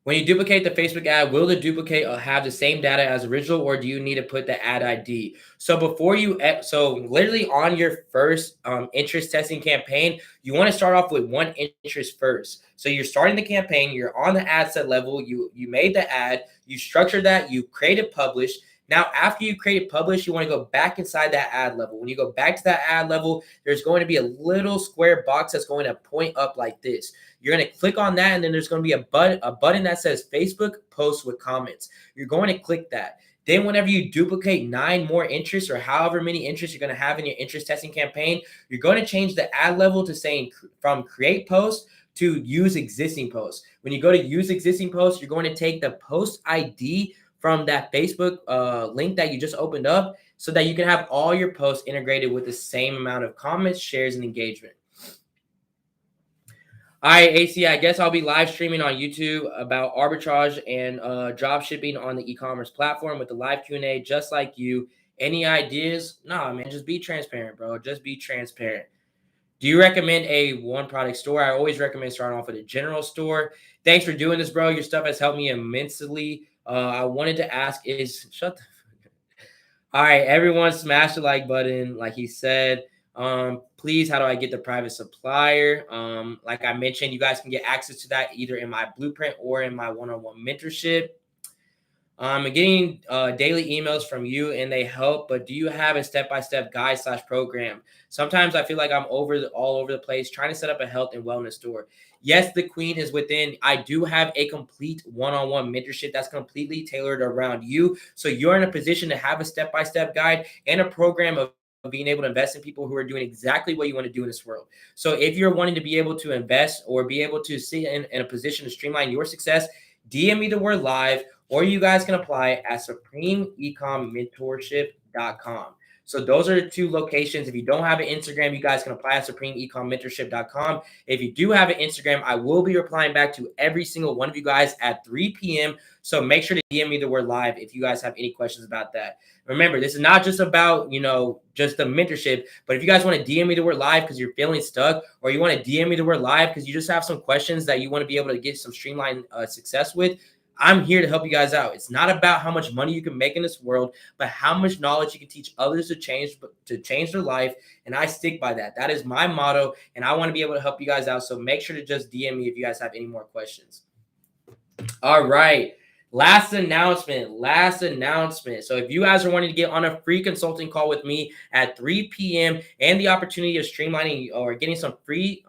When you duplicate the Facebook ad, will the duplicate have the same data as original, or do you need to put the ad ID? So before you, so literally on your first interest testing campaign, you want to start off with one interest first. So you're starting the campaign, you're on the ad set level, you made the ad, you structured that, you created publish. Now, after you create publish, you want to go back inside that ad level. When you go back to that ad level, there's going to be a little square box that's going to point up like this. You're going to click on that, and then there's going to be a button that says Facebook post with comments. You're going to click that. Then whenever you duplicate 9 more interests or however many interests you're going to have in your interest testing campaign, you're going to change the ad level to saying from create post to use existing posts. When you go to use existing posts, you're going to take the post ID from that Facebook link that you just opened up so that you can have all your posts integrated with the same amount of comments, shares, and engagement. All right, AC, I guess I'll be live streaming on YouTube about arbitrage and drop shipping on the e-commerce platform with the live Q&A, just like you. Any ideas? Nah, man, just be transparent, bro. Just be transparent. Do you recommend a one product store? I always recommend starting off with a general store. Thanks for doing this, bro. Your stuff has helped me immensely. I wanted to ask is shut the all right, everyone smash the like button, like he said. Please, how do I get the private supplier? Like I mentioned, you guys can get access to that either in my blueprint or in my one-on-one mentorship. I'm getting daily emails from you and they help, but do you have a step-by-step guide / program? Sometimes I feel like I'm all over the place trying to set up a health and wellness store. Yes, the queen is within. I do have a complete one-on-one mentorship that's completely tailored around you. So you're in a position to have a step-by-step guide and a program of being able to invest in people who are doing exactly what you want to do in this world. So if you're wanting to be able to invest or be able to see in a position to streamline your success, DM me the word live, or you guys can apply at supremeecommentorship.com. So those are the 2 locations. If you don't have an Instagram, you guys can apply at supremeecommentorship.com. If you do have an Instagram, I will be replying back to every single one of you guys at 3 p.m. So make sure to DM me the word live if you guys have any questions about that. Remember, this is not just about, just the mentorship, but if you guys want to DM me the word live because you're feeling stuck, or you want to DM me the word live because you just have some questions that you want to be able to get some streamlined success with, I'm here to help you guys out. It's not about how much money you can make in this world, but how much knowledge you can teach others to change their life. And I stick by that. That is my motto, and I want to be able to help you guys out. So make sure to just DM me if you guys have any more questions. All right. Last announcement. So if you guys are wanting to get on a free consulting call with me at 3 p.m. and the opportunity of streamlining or getting some free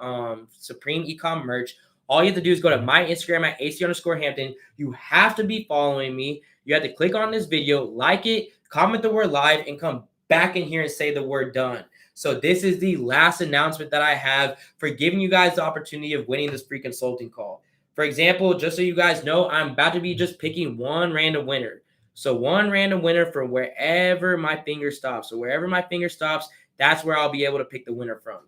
Supreme Ecom merch, all you have to do is go to my Instagram at AC_Hampton. You have to be following me. You have to click on this video, like it, comment the word live, and come back in here and say the word done. So this is the last announcement that I have for giving you guys the opportunity of winning this free consulting call. For example, just so you guys know, I'm about to be just picking one random winner. So one random winner from wherever my finger stops. So wherever my finger stops, that's where I'll be able to pick the winner from.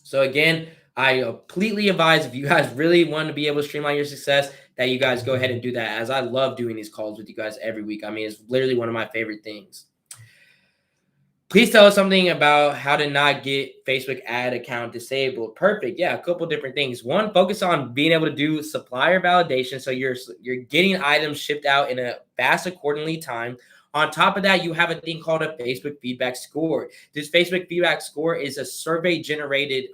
So again, I completely advise if you guys really want to be able to streamline your success, that you guys go ahead and do that, as I love doing these calls with you guys every week. I mean, it's literally one of my favorite things. Please tell us something about how to not get Facebook ad account disabled. Perfect. Yeah, a couple different things. One, focus on being able to do supplier validation, so you're getting items shipped out in a fast, accordingly time. On top of that, you have a thing called a Facebook feedback score. This Facebook feedback score is a survey generated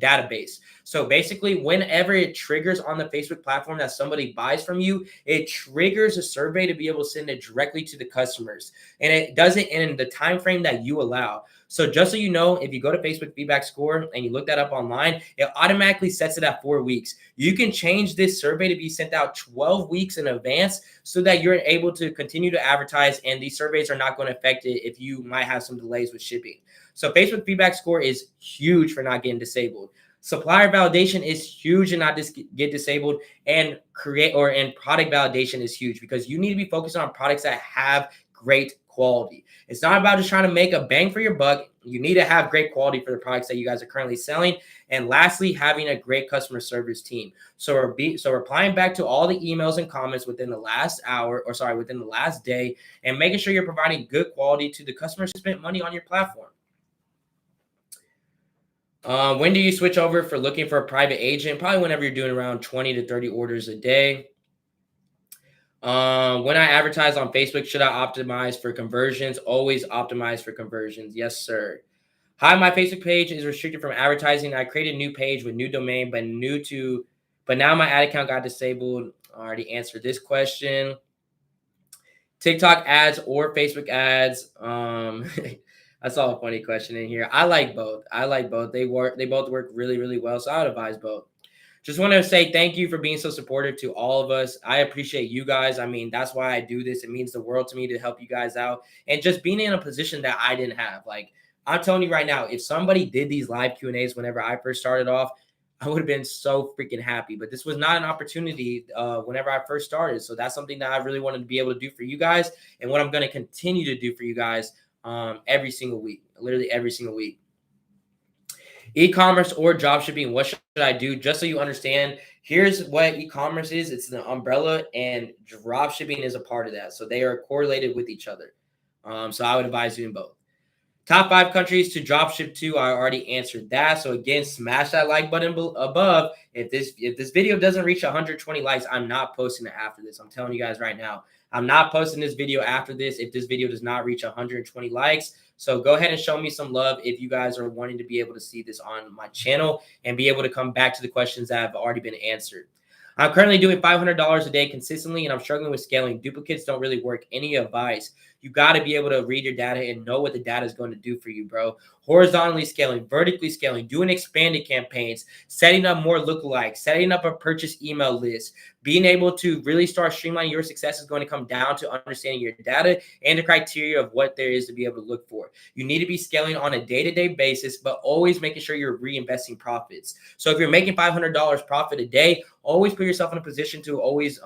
database. So basically, whenever it triggers on the Facebook platform that somebody buys from you, it triggers a survey to be able to send it directly to the customers, and it does it in the time frame that you allow. So just so you know, if you go to Facebook feedback score and you look that up online, it automatically sets it at 4 weeks. You can change this survey to be sent out 12 weeks in advance, so that you're able to continue to advertise, and these surveys are not going to affect it if you might have some delays with shipping. So Facebook feedback score is huge for not getting disabled. Supplier validation is huge and not get disabled, and product validation is huge, because you need to be focused on products that have great quality. It's not about just trying to make a bang for your buck. You need to have great quality for the products that you guys are currently selling. And lastly, having a great customer service team. So replying back to all the emails and comments within the last hour, within the last day, and making sure you're providing good quality to the customers who spent money on your platform. When do you switch over for looking for a private agent? Probably whenever you're doing around 20 to 30 orders a day. When I advertise on Facebook, should I optimize for conversions? Always optimize for conversions. Yes, sir. Hi, my Facebook page is restricted from advertising. I created a new page with new domain, but now my ad account got disabled. I already answered this question. TikTok ads or Facebook ads? I saw a funny question in here. I like both. They both work really, really well. So I would advise both. Just want to say thank you for being so supportive to all of us. I appreciate you guys. I mean, that's why I do this. It means the world to me to help you guys out, and just being in a position that I didn't have. Like, I'm telling you right now, if somebody did these live Q&As whenever I first started off, I would have been so freaking happy. But this was not an opportunity whenever I first started. So that's something that I really wanted to be able to do for you guys, and what I'm going to continue to do for you guys every single week, literally every single week. E-commerce or drop shipping, what should I do? Just so you understand, here's what e-commerce is. It's the umbrella, and drop shipping is a part of that. So they are correlated with each other. So I would advise doing both. Top 5 countries to drop ship to. I already answered that. So again, smash that like button above. If this video doesn't reach 120 likes, I'm not posting it after this. I'm telling you guys right now, I'm not posting this video after this if this video does not reach 120 likes. So go ahead and show me some love if you guys are wanting to be able to see this on my channel and be able to come back to the questions that have already been answered. I'm currently doing $500 a day consistently, and I'm struggling with scaling. Duplicates don't really work. Any advice? You got to be able to read your data and know what the data is going to do for you, bro. Horizontally scaling, vertically scaling, doing expanded campaigns, setting up more lookalikes, setting up a purchase email list, being able to really start streamlining your success is going to come down to understanding your data and the criteria of what there is to be able to look for. You need to be scaling on a day-to-day basis, but always making sure you're reinvesting profits. So if you're making $500 profit a day, always put yourself in a position to always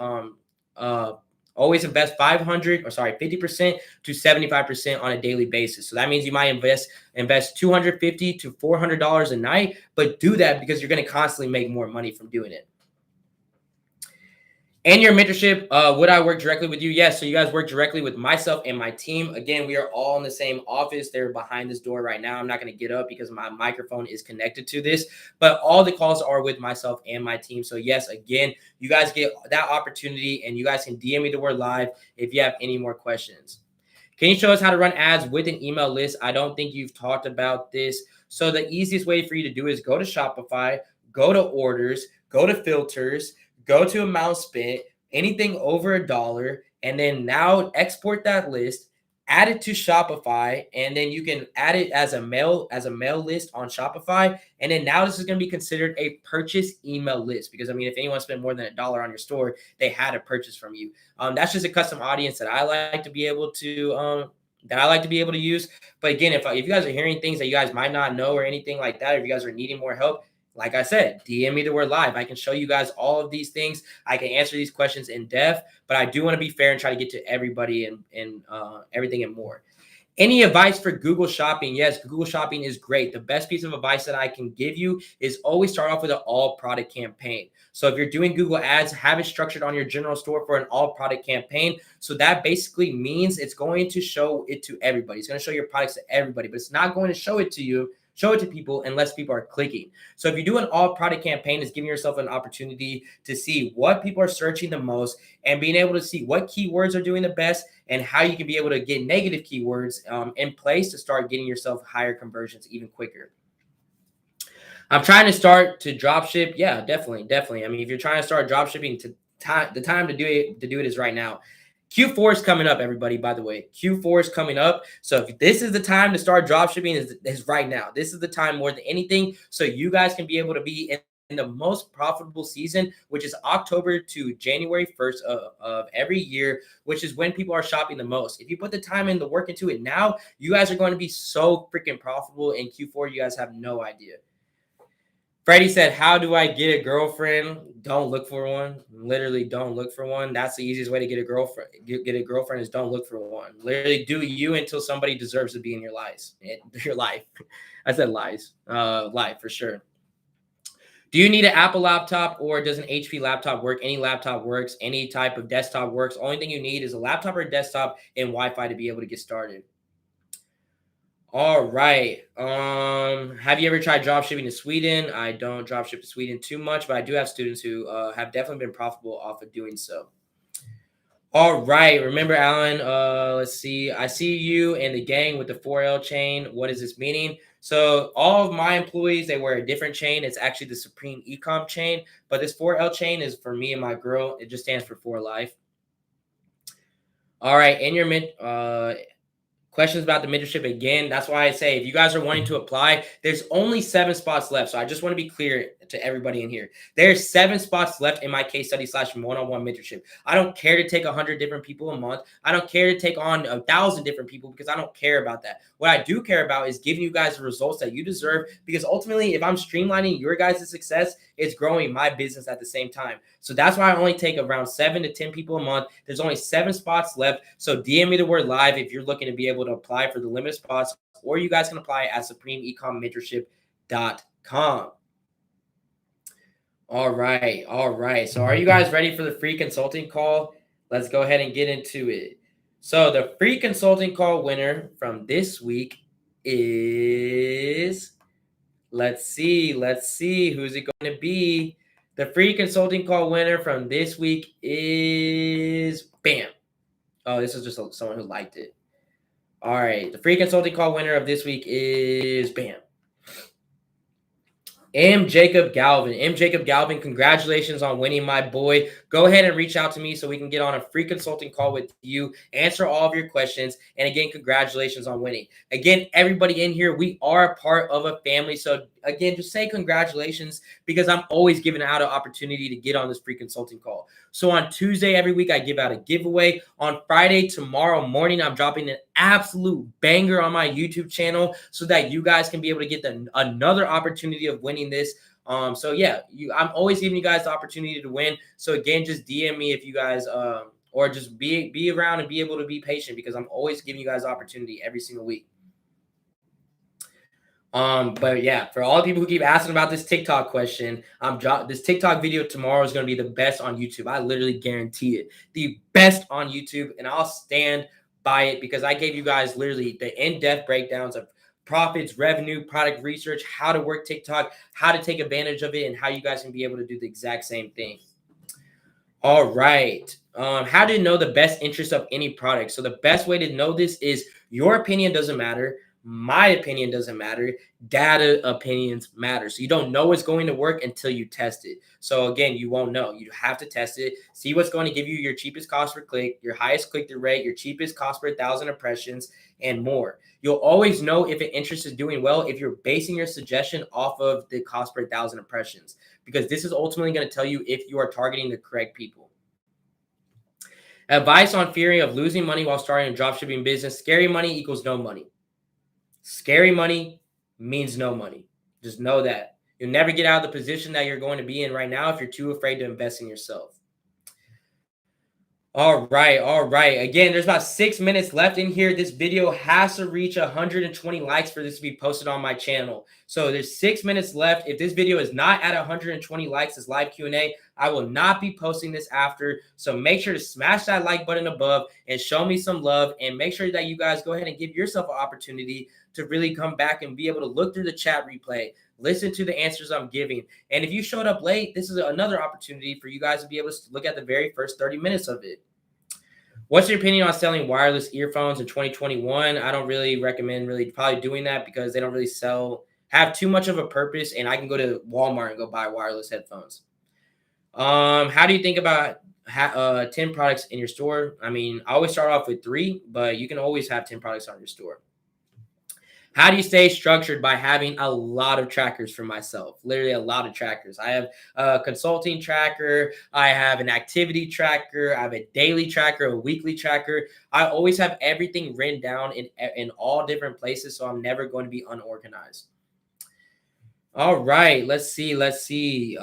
invest 50% to 75% on a daily basis. So that means you might invest $250 to $400 a night, but do that because you're going to constantly make more money from doing it. And your mentorship, would I work directly with you? Yes. So you guys work directly with myself and my team. Again, we are all in the same office. They're behind this door right now. I'm not going to get up because my microphone is connected to this, but all the calls are with myself and my team. So yes, again, you guys get that opportunity, and you guys can DM me the word live if you have any more questions. Can you show us how to run ads with an email list? I don't think you've talked about this. So the easiest way for you to do is go to Shopify, go to orders, go to filters, go to amount spent, anything over $1, and then now export that list, add it to Shopify, and then you can add it as a mail list on Shopify. And then now this is going to be considered a purchase email list, because I mean, if anyone spent more than $1 on your store, they had a purchase from you. That's just a custom audience that I like to be able to use. But again, if you guys are hearing things that you guys might not know or anything like that, or if you guys are needing more help, like I said, DM me the word live. I can show you guys all of these things. I can answer these questions in depth, but I do want to be fair and try to get to everybody and everything and more. Any advice for Google Shopping? Yes, Google Shopping is great. The best piece of advice that I can give you is always start off with an all product campaign. So if you're doing Google Ads, have it structured on your general store for an all product campaign. So that basically means it's going to show it to everybody. It's going to show your products to everybody, but it's not going to show it to people unless people are clicking. So if you do an all product campaign, it's giving yourself an opportunity to see what people are searching the most and being able to see what keywords are doing the best and how you can be able to get negative keywords in place to start getting yourself higher conversions even quicker. I'm trying to start to drop ship. Yeah, definitely. I mean, if you're trying to start drop shipping, the time to do it is right now. Q4 is coming up, everybody, by the way. Q4 is coming up. So if this is the time to start drop shipping is right now. This is the time more than anything. So you guys can be able to be in the most profitable season, which is October to January 1st of every year, which is when people are shopping the most. If you put the time and the work into it now, you guys are going to be so freaking profitable in Q4. You guys have no idea. Freddie said, how do I get a girlfriend? Don't look for one. Literally, don't look for one. That's the easiest way to get a girlfriend. Get a girlfriend is don't look for one. Literally, do you until somebody deserves to be in your lives. Your life. I said lies. Life for sure. Do you need an Apple laptop or does an HP laptop work? Any laptop works. Any type of desktop works. Only thing you need is a laptop or a desktop and Wi-Fi to be able to get started. All right. Have you ever tried drop shipping to Sweden? I don't drop ship to Sweden too much, but I do have students who have definitely been profitable off of doing so. All right. Remember, Alan, let's see. I see you and the gang with the 4L chain. What is this meaning? So all of my employees, they wear a different chain. It's actually the Supreme Ecom chain, but this 4L chain is for me and my girl. It just stands for For Life. All right. In your questions about the mentorship again. That's why I say if you guys are wanting to apply, there's only 7 spots left. So I just want to be clear to everybody in here. There's 7 spots left in my case study / one-on-one mentorship. I don't care to take 100 different people a month. I don't care to take on 1,000 different people because I don't care about that. What I do care about is giving you guys the results that you deserve, because ultimately, if I'm streamlining your guys' success, it's growing my business at the same time. So that's why I only take around 7 to 10 people a month. There's only 7 spots left. So DM me the word live if you're looking to be able to apply for the limited spots, or you guys can apply at supremeecommentorship.com. All right. So are you guys ready for the free consulting call? Let's go ahead and get into it. So the free consulting call winner from this week is, let's see who's it going to be. The free consulting call winner from this week is bam. Oh, this is just someone who liked it. All right. The free consulting call winner of this week is bam. M. Jacob Galvin, congratulations on winning, my boy. Go ahead and reach out to me so we can get on a free consulting call with you, answer all of your questions. And again, congratulations on winning. Again, everybody in here, we are a part of a family. So again, just say congratulations, because I'm always giving out an opportunity to get on this free consulting call. So on Tuesday every week, I give out a giveaway. On Friday, tomorrow morning, I'm dropping an absolute banger on my YouTube channel so that you guys can be able to get another opportunity of winning this. So yeah, I'm always giving you guys the opportunity to win. So again, just DM me if you guys or just be around and be able to be patient, because I'm always giving you guys opportunity every single week. But yeah, for all the people who keep asking about this TikTok question, this TikTok video tomorrow is going to be the best on YouTube. I literally guarantee it. The best on YouTube, and I'll stand by it, because I gave you guys literally the in-depth breakdowns of profits, revenue, product research, how to work TikTok, how to take advantage of it, and how you guys can be able to do the exact same thing. All right. How to know the best interest of any product. So the best way to know this is your opinion doesn't matter. My opinion doesn't matter. Data opinions matter. So you don't know what's going to work until you test it. So again, you won't know. You have to test it. See what's going to give you your cheapest cost per click, your highest click-through rate, your cheapest cost per 1,000 impressions, and more. You'll always know if an interest is doing well if you're basing your suggestion off of the cost per 1,000 impressions, because this is ultimately going to tell you if you are targeting the correct people. Advice on fearing of losing money while starting a dropshipping business. Scary money equals no money. Scary money means no money. Just know that. You'll never get out of the position that you're going to be in right now if you're too afraid to invest in yourself. All right, all right. Again, there's about 6 minutes left in here. This video has to reach 120 likes for this to be posted on my channel. So there's 6 minutes left. If this video is not at 120 likes, this live Q&A, I will not be posting this after. So make sure to smash that like button above and show me some love. And make sure that you guys go ahead and give yourself an opportunity to really come back and be able to look through the chat replay, listen to the answers I'm giving. And if you showed up late, this is another opportunity for you guys to be able to look at the very first 30 minutes of it. What's your opinion on selling wireless earphones in 2021? I don't really recommend probably doing that because they don't really have too much of a purpose, and I can go to Walmart and go buy wireless headphones. How do you think about 10 products in your store? I mean, I always start off with 3, but you can always have 10 products on your store. How do you stay structured? By having a lot of trackers for myself, literally a lot of trackers. I have a consulting tracker. I have an activity tracker. I have a daily tracker, a weekly tracker. I always have everything written down in all different places, so I'm never going to be unorganized. All right, let's see.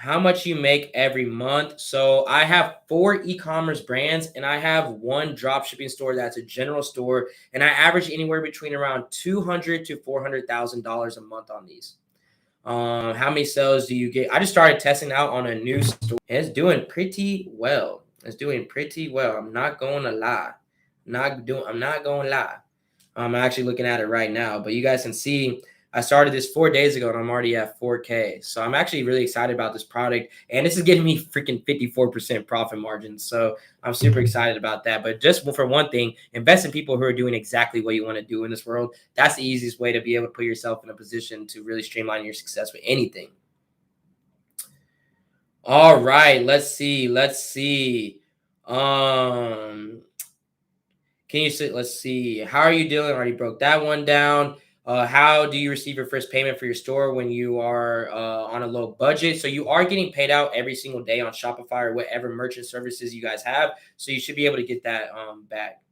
How much you make every month? So I have 4 e-commerce brands and I have 1 drop shipping store that's a general store, and I average anywhere between around $200,000 to $400,000 a month on these. How many sales do you get? I just started testing out on a new store. It's doing pretty well. I'm not going to lie. I'm not going to lie. I'm actually looking at it right now, but you guys can see I started this 4 days ago and I'm already at 4K. So I'm actually really excited about this product, and this is getting me freaking 54% profit margins. So I'm super excited about that. But just for one thing, invest in people who are doing exactly what you want to do in this world. That's the easiest way to be able to put yourself in a position to really streamline your success with anything. All right, let's see. Can you say, let's see, how are you doing? Already broke that one down. How do you receive your first payment for your store when you are on a low budget? So you are getting paid out every single day on Shopify or whatever merchant services you guys have. So you should be able to get that back.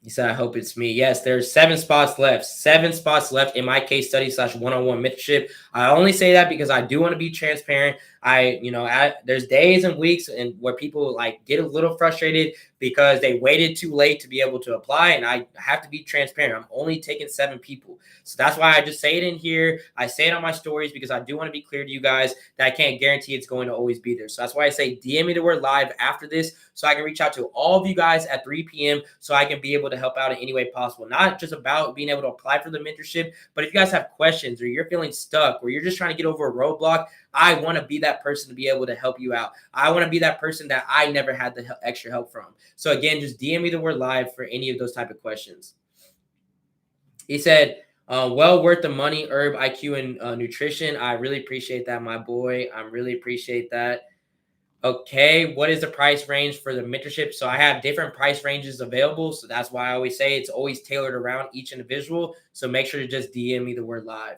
He said, I hope it's me. Yes, there's 7 spots left. 7 spots left in my case study /101 mentorship. I only say that because I do want to be transparent. There's days and weeks and where people like get a little frustrated because they waited too late to be able to apply, and I have to be transparent. I'm only taking 7 people. So that's why I just say it in here. I say it on my stories because I do want to be clear to you guys that I can't guarantee it's going to always be there. So that's why I say DM me the word live after this so I can reach out to all of you guys at 3 p.m. so I can be able to help out in any way possible. Not just about being able to apply for the mentorship, but if you guys have questions or you're feeling stuck or you're just trying to get over a roadblock, I want to be that person to be able to help you out. I want to be that person that I never had the extra help from. So again, just DM me the word live for any of those type of questions. He said, well worth the money, Herb IQ and nutrition. I really appreciate that, my boy. I really appreciate that. Okay, what is the price range for the mentorship? So I have different price ranges available. So that's why I always say it's always tailored around each individual. So make sure to just DM me the word live.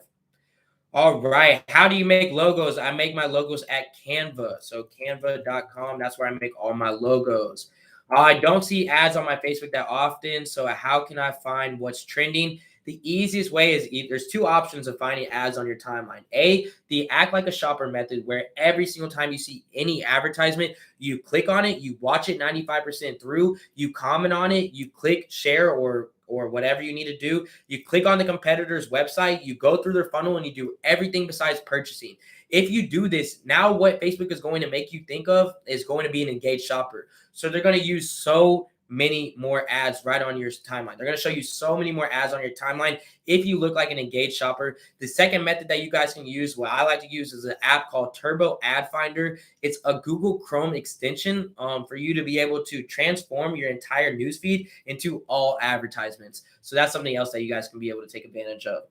All right. How do you make logos? I make my logos at Canva. So canva.com. That's where I make all my logos. I don't see ads on my Facebook that often. So how can I find what's trending? The easiest way is there's 2 options of finding ads on your timeline. A, the act like a shopper method, where every single time you see any advertisement, you click on it, you watch it 95% through, you comment on it, you click share or whatever you need to do. You click on the competitor's website, you go through their funnel, and you do everything besides purchasing. If you do this, now what Facebook is going to make you think of is going to be an engaged shopper. So they're going to use so many more ads right on your timeline. They're going to show you so many more ads on your timeline if you look like an engaged shopper. The second method that you guys can use, what I like to use, is an app called Turbo Ad Finder. It's a Google Chrome extension for you to be able to transform your entire newsfeed into all advertisements. So that's something else that you guys can be able to take advantage of.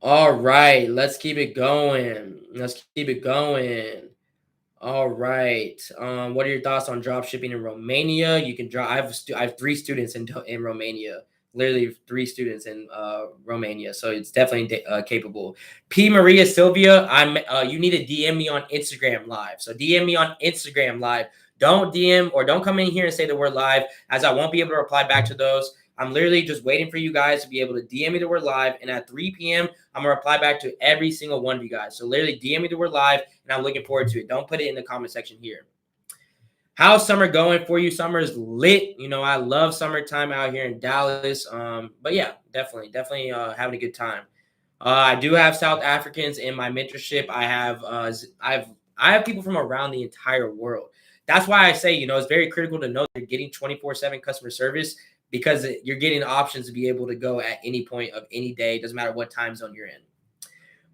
All right, let's keep it going. All right. What are your thoughts on drop shipping in Romania? You can drop. I have 3 students in Romania. Literally 3 students in Romania, so it's definitely capable. P. Maria Sylvia, you need to DM me on Instagram Live. So DM me on Instagram Live. Don't DM or don't come in here and say the word live, as I won't be able to reply back to those. I'm literally just waiting for you guys to be able to DM me the word live. And at 3 p.m., I'm going to reply back to every single one of you guys. So literally DM me the word live, and I'm looking forward to it. Don't put it in the comment section here. How's summer going for you? Summer is lit. You know, I love summertime out here in Dallas. But yeah, definitely having a good time. I do have South Africans in my mentorship. I have people from around the entire world. That's why I say, you know, it's very critical to know you're getting 24/7 customer service, because you're getting options to be able to go at any point of any day. It doesn't matter what time zone you're in.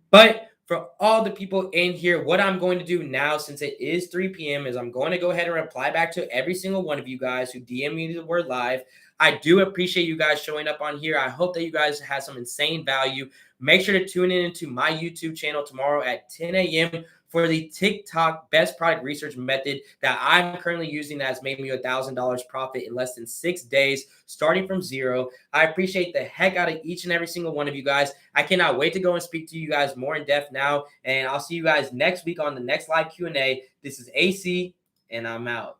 But for all the people in here, what I'm going to do now, since it is 3 p.m., is I'm going to go ahead and reply back to every single one of you guys who DM me the word live. I do appreciate you guys showing up on here. I hope that you guys have some insane value. Make sure to tune in into my YouTube channel tomorrow at 10 a.m. for the TikTok best product research method that I'm currently using that has made me $1,000 profit in less than 6 days, starting from zero. I appreciate the heck out of each and every single one of you guys. I cannot wait to go and speak to you guys more in depth now. And I'll see you guys next week on the next live Q&A. This is AC, and I'm out.